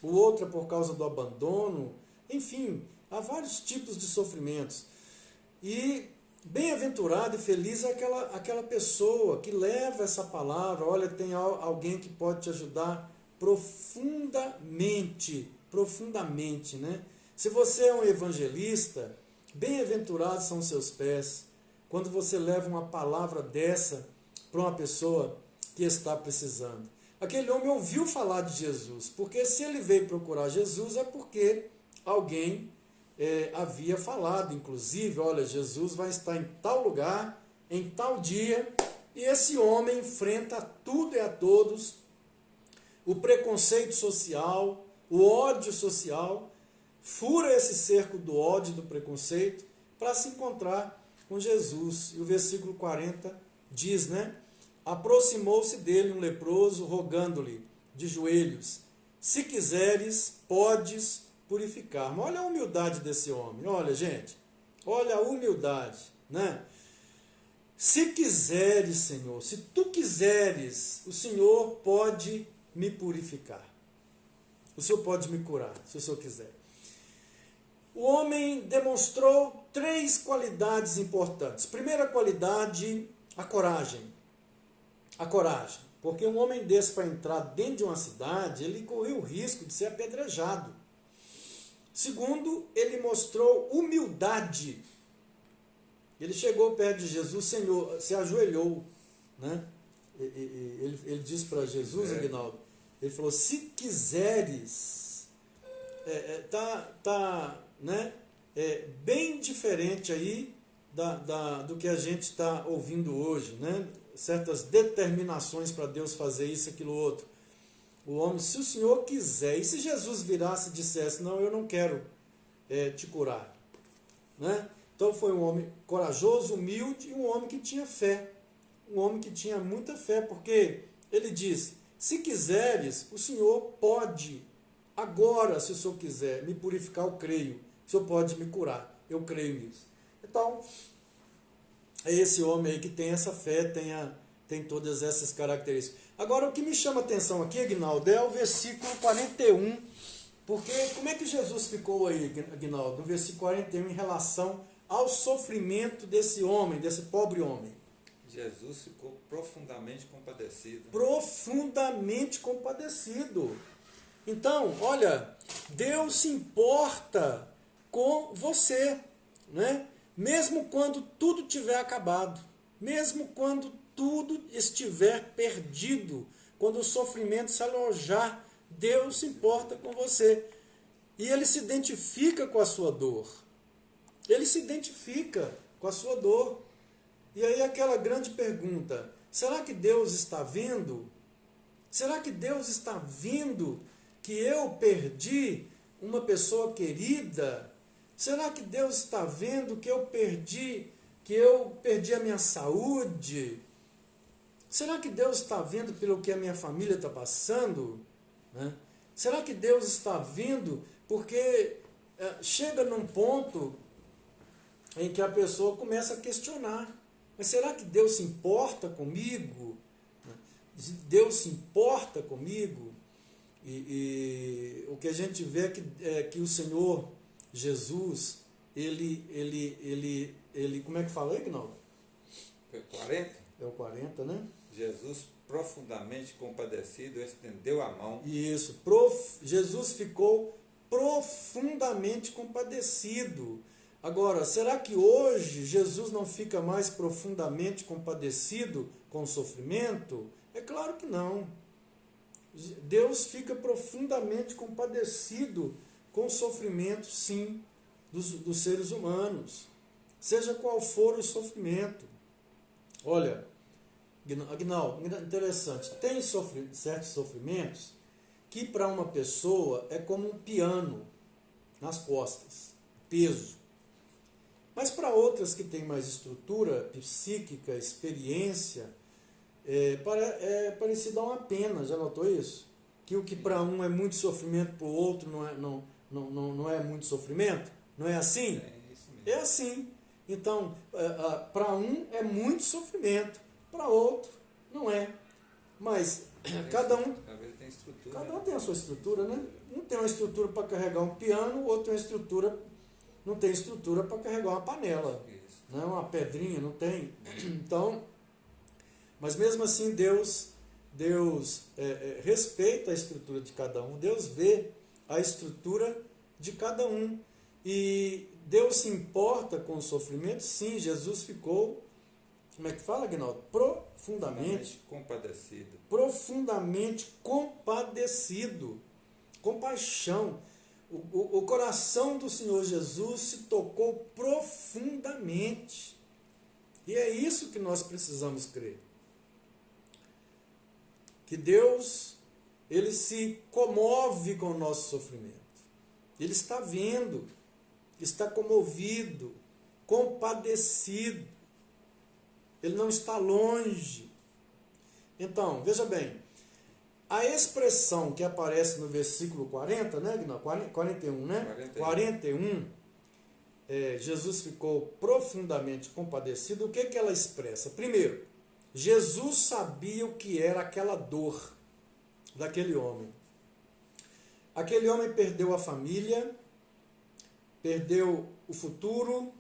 o outro é por causa do abandono, enfim, há vários tipos de sofrimentos. E bem-aventurado e feliz é aquela pessoa que leva essa palavra, olha, tem alguém que pode te ajudar profundamente, né? Se você é um evangelista, bem-aventurados são os seus pés, quando você leva uma palavra dessa para uma pessoa que está precisando. Aquele homem ouviu falar de Jesus, porque se ele veio procurar Jesus é porque alguém havia falado, inclusive, olha, Jesus vai estar em tal lugar, em tal dia, e esse homem enfrenta tudo e a todos, o preconceito social, o ódio social, fura esse cerco do ódio e do preconceito para se encontrar com Jesus. E o versículo 40 diz, né? Aproximou-se dele um leproso, rogando-lhe de joelhos, se quiseres, podes purificar-me. Olha a humildade desse homem, olha, gente, olha a humildade, né? Se quiseres, Senhor, se tu quiseres, o Senhor pode me purificar. O Senhor pode me curar, se o Senhor quiser. O homem demonstrou 3 qualidades importantes. Primeira qualidade, a coragem. A coragem. Porque um homem desse, para entrar dentro de uma cidade, ele correu o risco de ser apedrejado. Segundo, ele mostrou humildade. Ele chegou perto de Jesus, Senhor, se ajoelhou, né? Ele disse para Jesus, Aguinaldo, ele falou, se quiseres, né? Bem diferente aí do que a gente está ouvindo hoje, né? Certas determinações para Deus fazer isso, aquilo, outro. O homem, se o Senhor quiser, e se Jesus virasse e dissesse, não, eu não quero te curar, né? Então foi um homem corajoso, humilde, e um homem que tinha fé, um homem que tinha muita fé, porque ele disse, se quiseres, o Senhor pode, agora, se o Senhor quiser me purificar, eu creio, o Senhor pode me curar, eu creio nisso. Então, é esse homem aí que tem essa fé, tem todas essas características. Agora, o que me chama a atenção aqui, Aguinaldo, é o versículo 41, porque como é que Jesus ficou aí, Aguinaldo, no versículo 41, em relação ao sofrimento desse homem, desse pobre homem? Jesus ficou profundamente compadecido. Profundamente compadecido. Então, olha, Deus se importa com você, né? Mesmo quando tudo tiver acabado, mesmo quando tudo estiver perdido, quando o sofrimento se alojar, Deus se importa com você. E Ele se identifica com a sua dor. Ele se identifica com a sua dor. E aí aquela grande pergunta, será que Deus está vendo? Será que Deus está vendo que eu perdi uma pessoa querida? Será que Deus está vendo que eu perdi a minha saúde? Será que Deus está vendo pelo que a minha família está passando? Né? Será que Deus está vendo? Porque chega num ponto em que a pessoa começa a questionar. Mas será que Deus se importa comigo? Deus se importa comigo, e o que a gente vê é que o Senhor Jesus, ele como é que fala aí, Ignaldo? Foi 40? É o 40, né? Jesus, profundamente compadecido, estendeu a mão. Isso, Jesus ficou profundamente compadecido. Agora, será que hoje Jesus não fica mais profundamente compadecido com o sofrimento? É claro que não. Deus fica profundamente compadecido com o sofrimento, sim, dos seres humanos, seja qual for o sofrimento. Olha, Agnaldo, interessante, tem certos sofrimentos que para uma pessoa é como um piano nas costas, peso. Mas para outras que têm mais estrutura psíquica, experiência, é parecido a uma pena, já notou isso? Que o que para um é muito sofrimento, para o outro não é muito sofrimento? Não é assim? É isso mesmo. É assim. Então, para um é muito sofrimento, para outro não é. Mas cada um tem estrutura. Cada um tem a sua estrutura, né? Um tem uma estrutura para carregar um piano, o outro não tem estrutura para carregar uma panela, né? Uma pedrinha, não tem. Então, mas mesmo assim Deus respeita a estrutura de cada um, Deus vê a estrutura de cada um. E Deus se importa com o sofrimento? Sim, Jesus ficou, como é que fala, Aguinaldo? Profundamente compadecido. Profundamente compadecido. Compaixão. O coração do Senhor Jesus se tocou profundamente. E é isso que nós precisamos crer. Que Deus, Ele se comove com o nosso sofrimento. Ele está vendo, está comovido, compadecido. Ele não está longe. Então, veja bem, a expressão que aparece no versículo 40, né? Não, 41, né? 41, Jesus ficou profundamente compadecido. O que ela expressa? Primeiro, Jesus sabia o que era aquela dor daquele homem. Aquele homem perdeu a família, perdeu o futuro,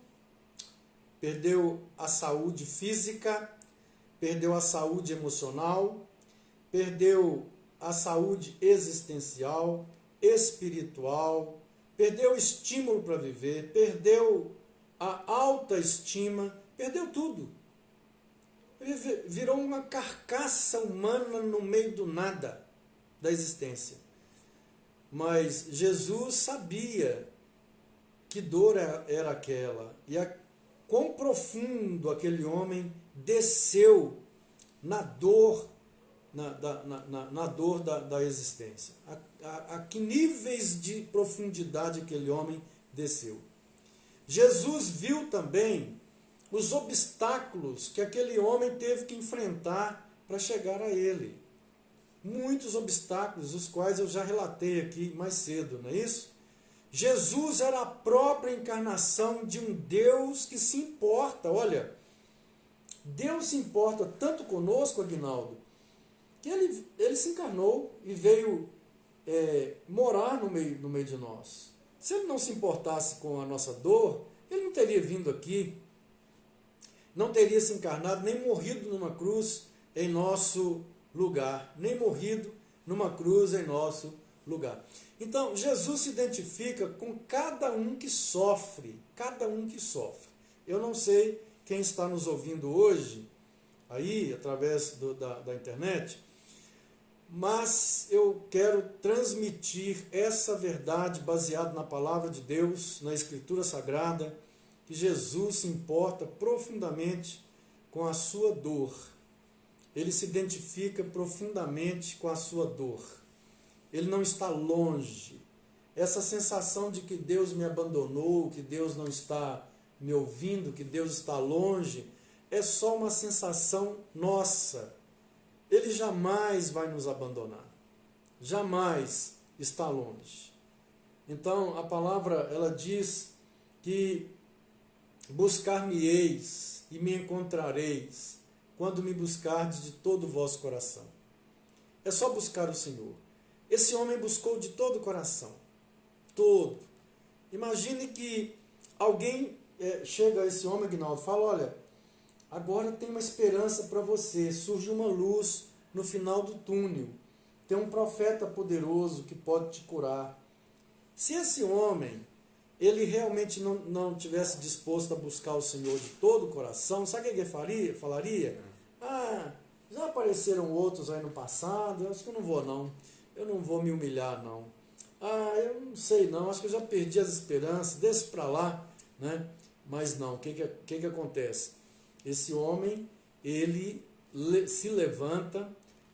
perdeu a saúde física, perdeu a saúde emocional, perdeu a saúde existencial, espiritual, perdeu o estímulo para viver, perdeu a autoestima, perdeu tudo. Ele virou uma carcaça humana no meio do nada da existência. Mas Jesus sabia que dor era aquela, e quão profundo aquele homem desceu na dor, na dor da existência. A que níveis de profundidade aquele homem desceu. Jesus viu também os obstáculos que aquele homem teve que enfrentar para chegar a ele. Muitos obstáculos, os quais eu já relatei aqui mais cedo, não é isso? Jesus era a própria encarnação de um Deus que se importa. Olha, Deus se importa tanto conosco, Aguinaldo, que ele se encarnou e veio morar no meio de nós. Se ele não se importasse com a nossa dor, ele não teria vindo aqui, não teria se encarnado, nem morrido numa cruz em nosso lugar, nem morrido numa cruz em nosso lugar. Então, Jesus se identifica com cada um que sofre, cada um que sofre. Eu não sei quem está nos ouvindo hoje, aí, através da internet, mas eu quero transmitir essa verdade baseada na palavra de Deus, na Escritura Sagrada, que Jesus se importa profundamente com a sua dor. Ele se identifica profundamente com a sua dor. Ele não está longe. Essa sensação de que Deus me abandonou, que Deus não está me ouvindo, que Deus está longe, é só uma sensação nossa. Ele jamais vai nos abandonar. Jamais está longe. Então, a palavra, ela diz que buscar-me-eis e me encontrareis quando me buscardes de todo o vosso coração. É só buscar o Senhor. Esse homem buscou de todo o coração. Todo. Imagine que alguém chega a esse homem, Aguinaldo, e fala, olha, agora tem uma esperança para você, surge uma luz no final do túnel. Tem um profeta poderoso que pode te curar. Se esse homem, ele realmente não tivesse disposto a buscar o Senhor de todo o coração, sabe o que ele falaria? Já apareceram outros aí no passado, acho que eu não vou não. Eu não vou me humilhar não. Eu não sei não, acho que eu já perdi as esperanças, deixa para lá, né? Mas não, o que acontece? Esse homem, ele se levanta,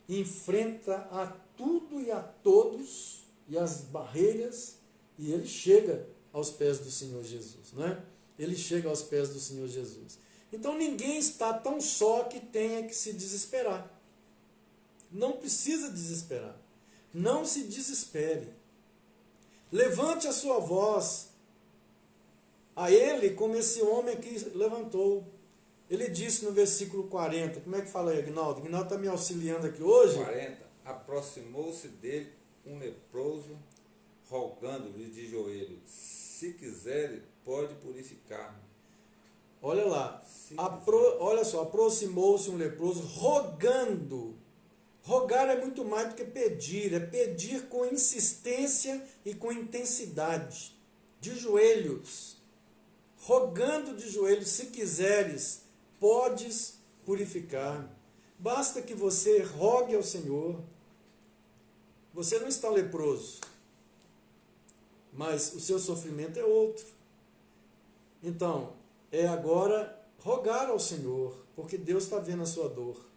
enfrenta a tudo e a todos, e as barreiras, e ele chega aos pés do Senhor Jesus, né? Ele chega aos pés do Senhor Jesus. Então ninguém está tão só que tenha que se desesperar. Não precisa desesperar. Não se desespere. Levante a sua voz a ele como esse homem que levantou. Ele disse no versículo 40, como é que fala aí, Aguinaldo? Aguinaldo está me auxiliando aqui hoje. 40. Aproximou-se dele um leproso, rogando-lhe de joelho, se quiser, pode purificar-me. Olha lá, olha só, aproximou-se um leproso rogando. Rogar é muito mais do que pedir, é pedir com insistência e com intensidade, de joelhos, rogando de joelhos, se quiseres, podes purificar. Basta que você rogue ao Senhor. Você não está leproso, mas o seu sofrimento é outro. Então, é agora rogar ao Senhor, porque Deus está vendo a sua dor.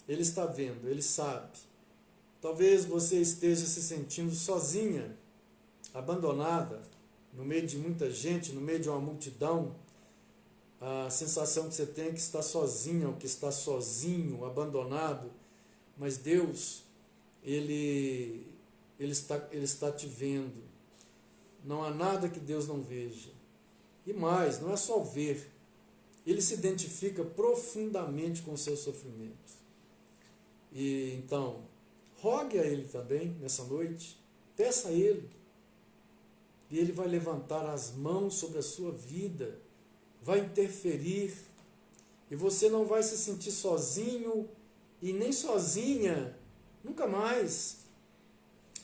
Ele está vendo, Ele sabe. Talvez você esteja se sentindo sozinha, abandonada, no meio de muita gente, no meio de uma multidão. A sensação que você tem é que está sozinha, ou que está sozinho, abandonado. Mas Deus, Ele está te vendo. Não há nada que Deus não veja. E mais, não é só ver. Ele se identifica profundamente com o seu sofrimento. E então, rogue a Ele também nessa noite, peça a Ele, e Ele vai levantar as mãos sobre a sua vida, vai interferir, e você não vai se sentir sozinho e nem sozinha, nunca mais.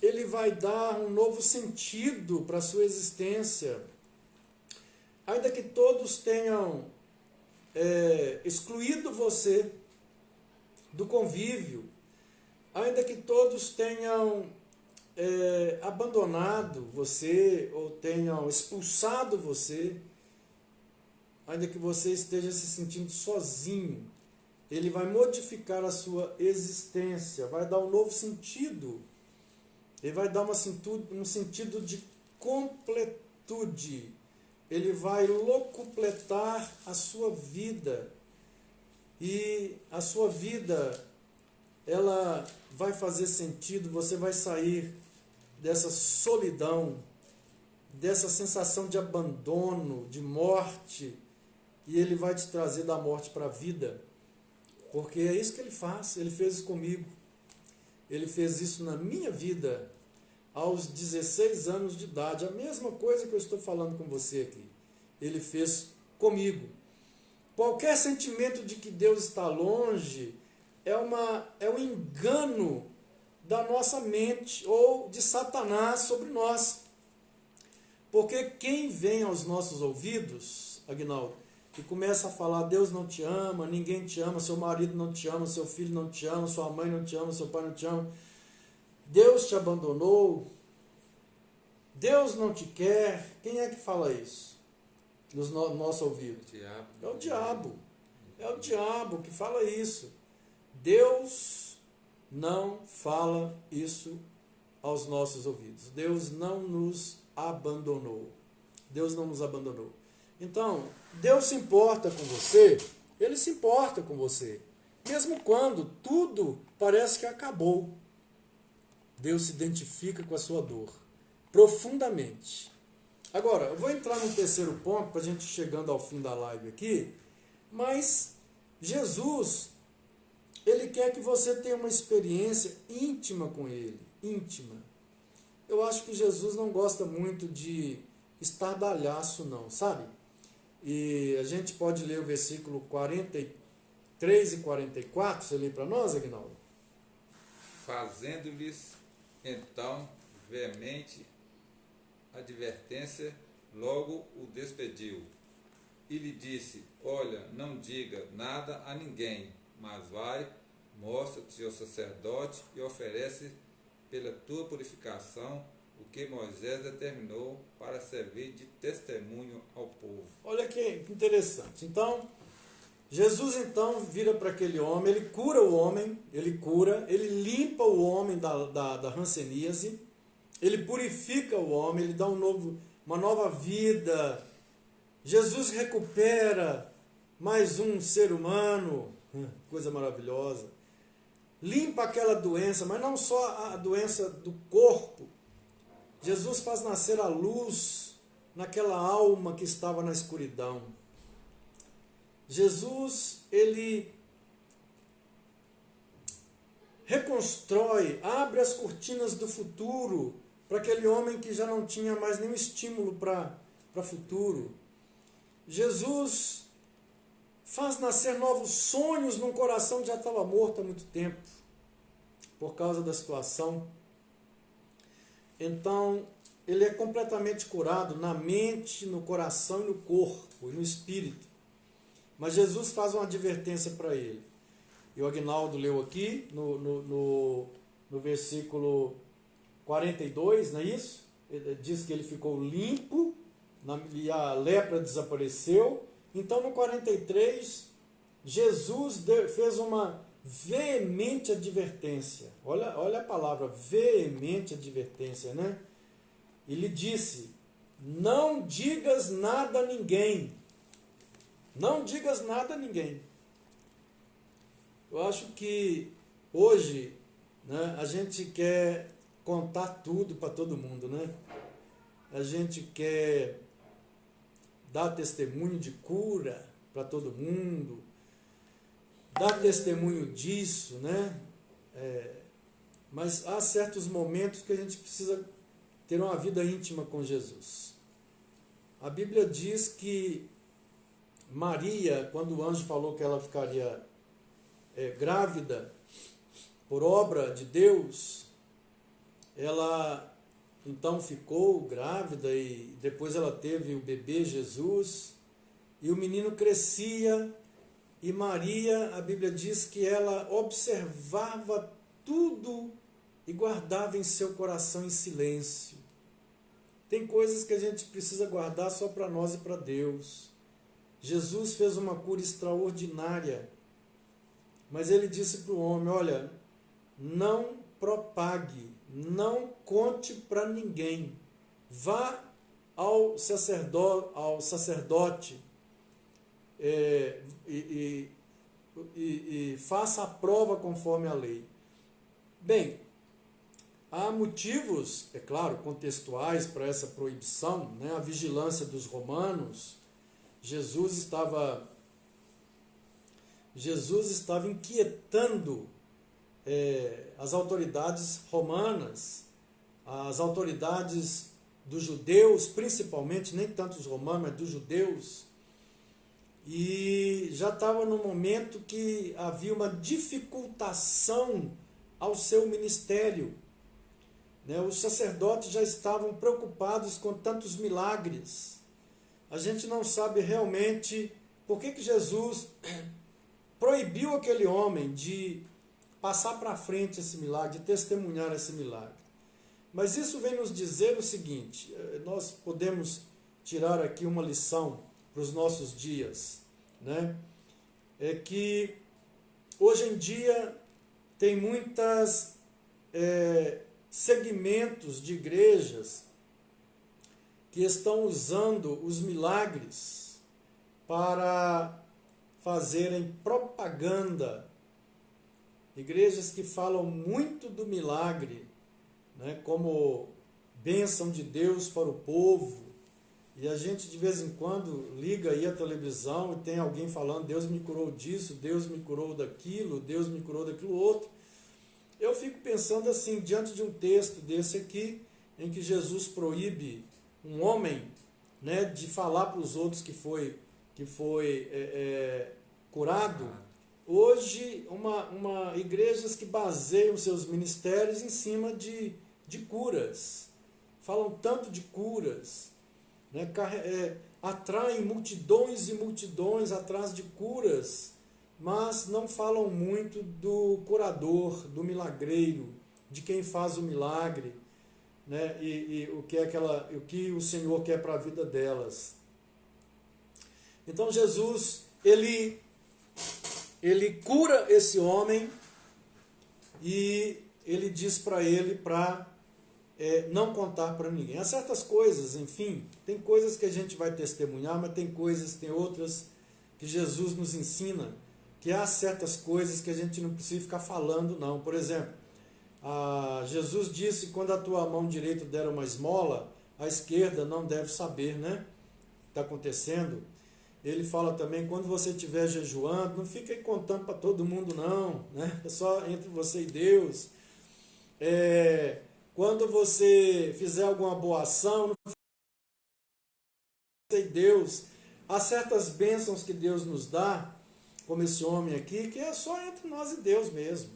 Ele vai dar um novo sentido para a sua existência. Ainda que todos tenham excluído você do convívio, ainda que todos tenham abandonado você ou tenham expulsado você, ainda que você esteja se sentindo sozinho, Ele vai modificar a sua existência, vai dar um novo sentido, Ele vai dar um sentido de completude, Ele vai locupletar a sua vida. E a sua vida, ela vai fazer sentido, você vai sair dessa solidão, dessa sensação de abandono, de morte, e Ele vai te trazer da morte para a vida, porque é isso que Ele faz. Ele fez isso comigo, Ele fez isso na minha vida, aos 16 anos de idade, a mesma coisa que eu estou falando com você aqui, Ele fez comigo. Qualquer sentimento de que Deus está longe é um engano da nossa mente ou de Satanás sobre nós. Porque quem vem aos nossos ouvidos, Aguinaldo, e começa a falar, Deus não te ama, ninguém te ama, seu marido não te ama, seu filho não te ama, sua mãe não te ama, seu pai não te ama, Deus te abandonou, Deus não te quer, quem é que fala isso? No nosso ouvido. É o diabo. É o diabo que fala isso. Deus não fala isso aos nossos ouvidos. Deus não nos abandonou. Deus não nos abandonou. Então, Deus se importa com você, Ele se importa com você. Mesmo quando tudo parece que acabou. Deus se identifica com a sua dor. Profundamente. Agora, eu vou entrar no terceiro ponto, para a gente chegando ao fim da live aqui, mas Jesus, Ele quer que você tenha uma experiência íntima com Ele, íntima. Eu acho que Jesus não gosta muito de estardalhaço não, sabe? E a gente pode ler o versículo 43 e 44, você lê para nós, Aguinaldo? Fazendo-lhes então veemente advertência, logo o despediu. E lhe disse: olha, não diga nada a ninguém, mas vai, mostra-te ao sacerdote e oferece pela tua purificação o que Moisés determinou para servir de testemunho ao povo. Olha que interessante. Então, Jesus então vira para aquele homem, ele cura o homem, ele limpa o homem da hanseníase, ele purifica o homem, ele dá uma nova vida. Jesus recupera mais um ser humano, coisa maravilhosa. Limpa aquela doença, mas não só a doença do corpo. Jesus faz nascer a luz naquela alma que estava na escuridão. Jesus, ele reconstrói, abre as cortinas do futuro para aquele homem que já não tinha mais nenhum estímulo para futuro. Jesus faz nascer novos sonhos num coração que já estava morto há muito tempo, por causa da situação. Então, ele é completamente curado na mente, no coração e no corpo, e no espírito. Mas Jesus faz uma advertência para ele. E o Aguinaldo leu aqui, no versículo 42, não é isso? Ele diz que ele ficou limpo, e a lepra desapareceu. Então, no 43, Jesus fez uma veemente advertência. Olha a palavra, veemente advertência, né? Ele disse: não digas nada a ninguém. Não digas nada a ninguém. Eu acho que hoje, né, a gente quer contar tudo para todo mundo, né? A gente quer dar testemunho de cura para todo mundo, dar testemunho disso, né? Mas há certos momentos que a gente precisa ter uma vida íntima com Jesus. A Bíblia diz que Maria, quando o anjo falou que ela ficaria grávida por obra de Deus, ela então ficou grávida e depois ela teve o bebê Jesus, e o menino crescia, e Maria, a Bíblia diz que ela observava tudo e guardava em seu coração em silêncio. Tem coisas que a gente precisa guardar só para nós e para Deus. Jesus fez uma cura extraordinária, mas ele disse para o homem: olha, não propague, não conte para ninguém, vá ao sacerdote e faça a prova conforme a lei. Bem, há motivos, é claro, contextuais para essa proibição, né? A vigilância dos romanos. Jesus estava inquietando as autoridades romanas, as autoridades dos judeus, principalmente, nem tanto os romanos, mas dos judeus, e já estava no momento que havia uma dificultação ao seu ministério. Os sacerdotes já estavam preocupados com tantos milagres. A gente não sabe realmente por que Jesus proibiu aquele homem de passar para frente esse milagre, de testemunhar esse milagre. Mas isso vem nos dizer o seguinte: nós podemos tirar aqui uma lição para os nossos dias, né? É que hoje em dia tem muitas segmentos de igrejas que estão usando os milagres para fazerem propaganda. Igrejas que falam muito do milagre, né, como bênção de Deus para o povo, E a gente de vez em quando liga aí a televisão e tem alguém falando: Deus me curou disso, Deus me curou daquilo, Deus me curou daquilo outro. Eu fico pensando assim, diante de um texto desse aqui, em que Jesus proíbe um homem, né, de falar para os outros que foi curado. Hoje, igrejas que baseiam seus ministérios em cima de curas, falam tanto de curas, né, atraem multidões e multidões atrás de curas, mas não falam muito do curador, do milagreiro, de quem faz o milagre, né, e o que o Senhor quer para a vida delas. Então Jesus, ele cura esse homem e ele diz para ele para não contar para ninguém. Há certas coisas, enfim, tem coisas que a gente vai testemunhar, mas tem outras que Jesus nos ensina, que há certas coisas que a gente não precisa ficar falando, não. Por exemplo, Jesus disse: quando a tua mão direita der uma esmola, a esquerda não deve saber, né? Está acontecendo. Ele fala também: quando você estiver jejuando, não fica aí contando para todo mundo, não, né? É só entre você e Deus. Quando você fizer alguma boa ação, não fica você e Deus. Há certas bênçãos que Deus nos dá, como esse homem aqui, que é só entre nós e Deus mesmo.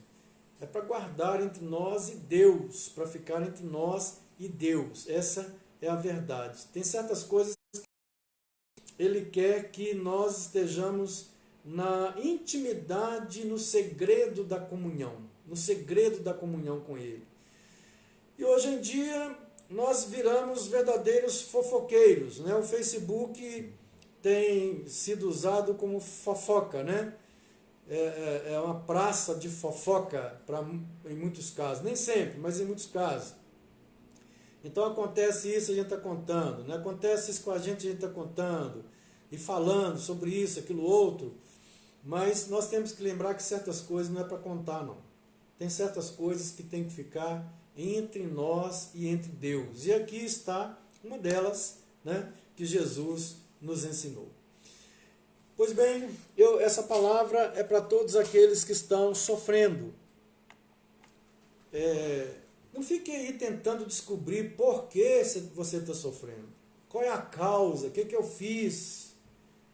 É para guardar entre nós e Deus, para ficar entre nós e Deus. Essa é a verdade. Tem certas coisas que Ele quer que nós estejamos na intimidade, no segredo da comunhão. No segredo da comunhão com Ele. E hoje em dia nós viramos verdadeiros fofoqueiros, né? O Facebook tem sido usado como fofoca, né? É uma praça de fofoca em muitos casos, nem sempre, mas em muitos casos. Então acontece isso, a gente está contando, né? Acontece isso com a gente está contando e falando sobre isso, aquilo outro, mas nós temos que lembrar que certas coisas não é para contar, não. Tem certas coisas que tem que ficar entre nós e entre Deus. E aqui está uma delas, né, que Jesus nos ensinou. Pois bem, essa palavra é para todos aqueles que estão sofrendo. Não fique aí tentando descobrir por que você está sofrendo. Qual é a causa? O que eu fiz?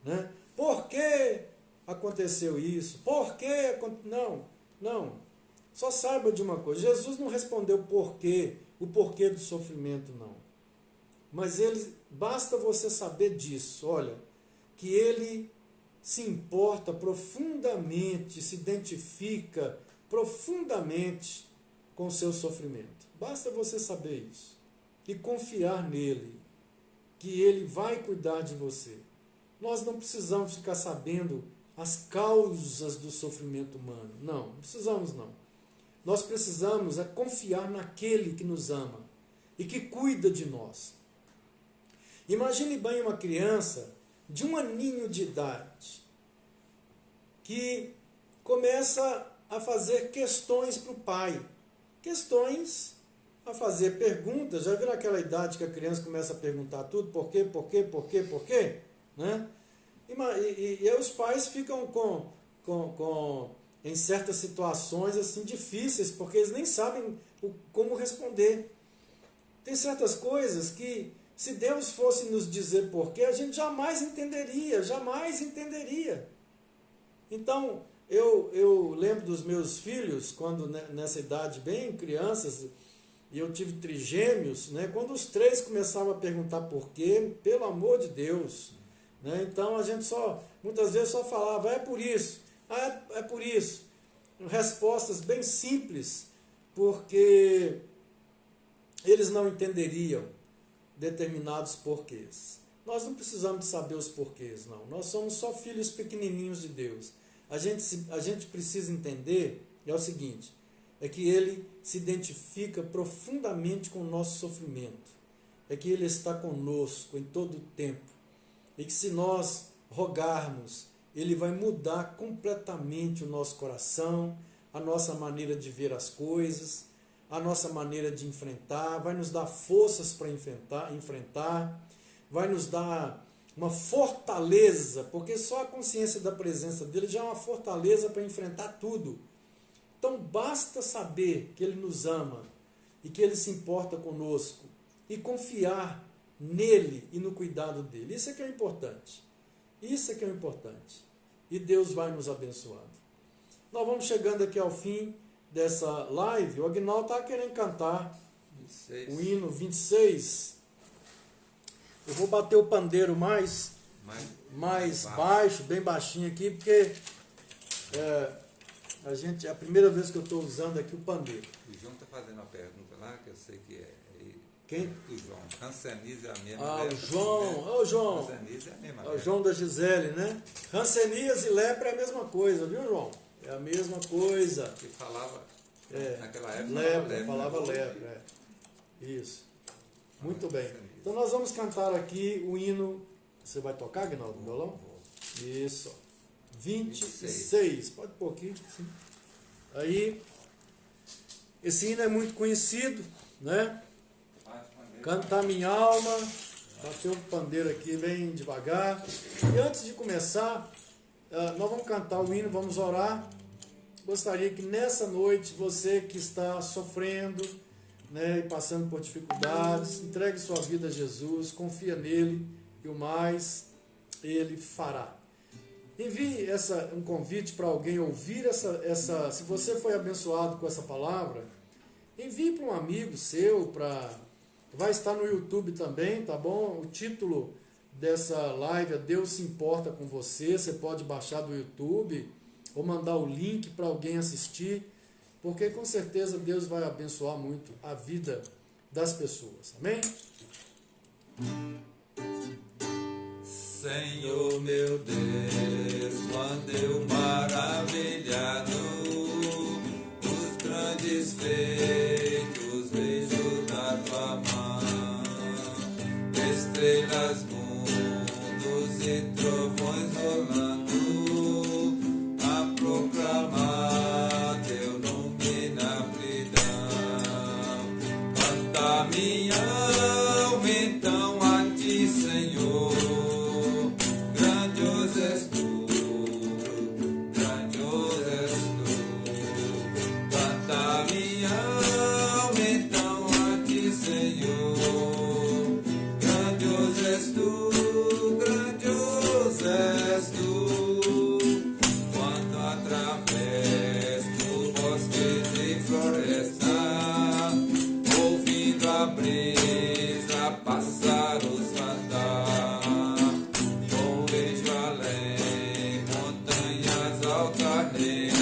Né? Por que aconteceu isso? Por que? Não. Só saiba de uma coisa: Jesus não respondeu o porquê do sofrimento, não. Mas basta você saber disso, olha, que Ele se importa profundamente, se identifica profundamente com o seu sofrimento. Basta você saber isso e confiar nele, que Ele vai cuidar de você. Nós não precisamos ficar sabendo as causas do sofrimento humano. Não precisamos, não. Nós precisamos confiar naquele que nos ama e que cuida de nós. Imagine bem uma criança de 1 aninho de idade que começa a fazer questões para o pai. Questões, a fazer perguntas. Já viram aquela idade que a criança começa a perguntar tudo? Por quê? Né? E os pais ficam em certas situações assim difíceis, porque eles nem sabem como responder. Tem certas coisas que, se Deus fosse nos dizer porquê, a gente jamais entenderia. Então, eu lembro dos meus filhos, quando nessa idade, bem crianças, e eu tive trigêmeos, né, quando os 3 começavam a perguntar porquê, pelo amor de Deus. Né, então a gente muitas vezes só falava: é por isso. É por isso. Respostas bem simples, porque eles não entenderiam determinados porquês. Nós não precisamos de saber os porquês, não. Nós somos só filhos pequenininhos de Deus. A gente precisa entender, é o seguinte, é que Ele se identifica profundamente com o nosso sofrimento. É que Ele está conosco em todo o tempo. E que se nós rogarmos, Ele vai mudar completamente o nosso coração, a nossa maneira de ver as coisas, a nossa maneira de enfrentar, vai nos dar forças para enfrentar, vai nos dar uma fortaleza, porque só a consciência da presença dele já é uma fortaleza para enfrentar tudo. Então basta saber que ele nos ama e que ele se importa conosco e confiar nele e no cuidado dele. Isso é que é importante. Isso é que é importante. E Deus vai nos abençoando. Nós vamos chegando aqui ao fim dessa live. O Aguinaldo está querendo cantar 26. o hino 26. Eu vou bater o pandeiro mais baixo, bem baixinho aqui, porque é a primeira vez que eu estou usando aqui o pandeiro. O João está fazendo uma pergunta lá, que eu sei que é. Quem? O João. Hanseníase é a mesma. O João. Ô, João. Hanseníase é a mesma. O João da Gisele, né? Hanseníase e lepra é a mesma coisa, viu, João? É a mesma coisa. Que falava, naquela época, falava lepra. Isso. Muito bem. Então nós vamos cantar aqui o hino. Você vai tocar, Aguinaldo, no violão? Isso. 26. Pode pôr aqui. Sim. Aí, esse hino é muito conhecido, né? Cantar minha alma. Bateu o pandeiro aqui bem devagar. E antes de começar, nós vamos cantar o hino, vamos orar. Gostaria que nessa noite, você que está sofrendo, né, e passando por dificuldades, entregue sua vida a Jesus, confia nele e o mais ele fará. Envie um convite para alguém ouvir essa. Se você foi abençoado com essa palavra, envie para um amigo seu, vai estar no YouTube também, tá bom? O título dessa live é Deus se importa com você. Você pode baixar do YouTube ou mandar o link para alguém assistir, porque com certeza Deus vai abençoar muito a vida das pessoas. Amém? Senhor meu Deus, quando eu maravilhado os grandes feitos vejo na tua mão, estrelas, mundos e trovões rolando a proclamar teu nome na aflição. Canta minha alma então a ti, Senhor. Grandioso és tu, grandioso és tu. Canta minha alma então a ti, Senhor. Grandioso és tu, grandioso és tu. Quando atravesso o bosque de floresta, ouvindo a brisa passar os cantar. Vejo além montanhas altanejas,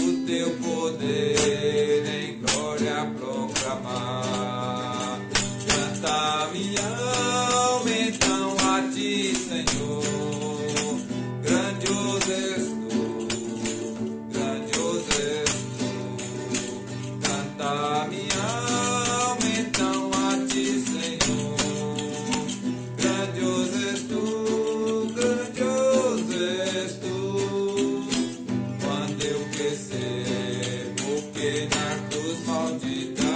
o teu poder em glória proclamar. Canta minha alma então a ti, Senhor. Grandioso és tu, grandioso és tu. Canta minha alma então a ti, Senhor. Grandioso és tu, grandioso és tu. Quando eu percebo que na cruz maldita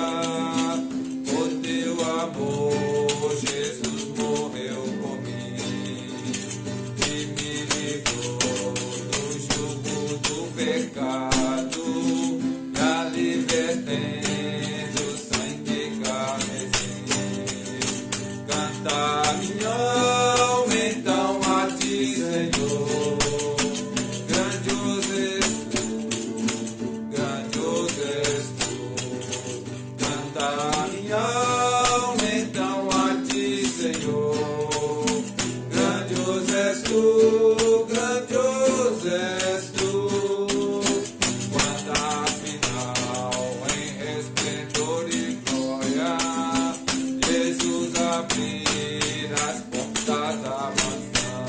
o teu amor, Jesus morreu por mim e me livrou do jugo do pecado, da libertando o sangue carmesim. Canta minha alma então a ti, Senhor. Grandioso és tu, grandioso és tu. Canta minha alma então a ti, Senhor. Grandioso és tu, grandioso és tu. Quando afinal em resplendor e glória Jesus abrir as portas da mansão,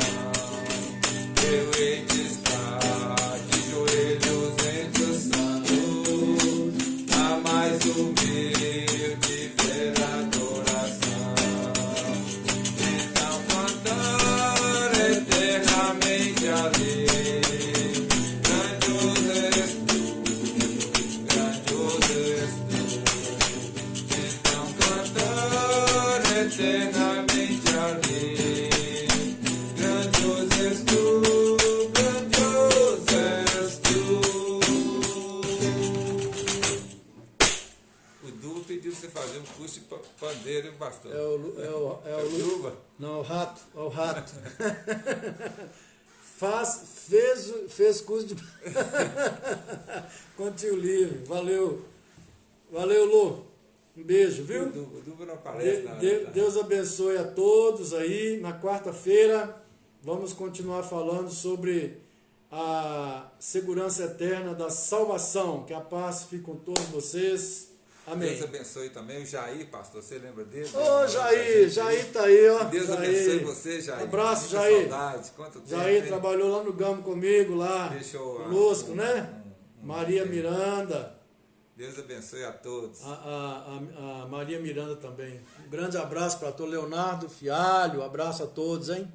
eu hei de estar de joelhos entre os santos, a mais humilde vera adoração. Então cantar eternamente ali. Grandioso és tu, grandioso és tu. Então cantar eternamente pastor? É o Juba? Não, é o rato. Fez curso de. Com tio Livre. Valeu. Valeu, Lu. Um beijo, viu? O Duba não aparece na Deus abençoe a todos aí. Na quarta-feira vamos continuar falando sobre a segurança eterna da salvação. Que a paz fique com todos vocês. Amém. Deus abençoe também o Jair, pastor. Você lembra dele? Ô, Jair tá aí, ó. Deus abençoe você, Jair. Abraço, Muita Jair. saudade. Quanto tempo, Jair hein? trabalhou lá no Gamo comigo, lá Deixou conosco, né? Maria Miranda. Deus abençoe a todos. A Maria Miranda também. Um grande abraço para todos. Leonardo Fialho, abraço a todos, hein?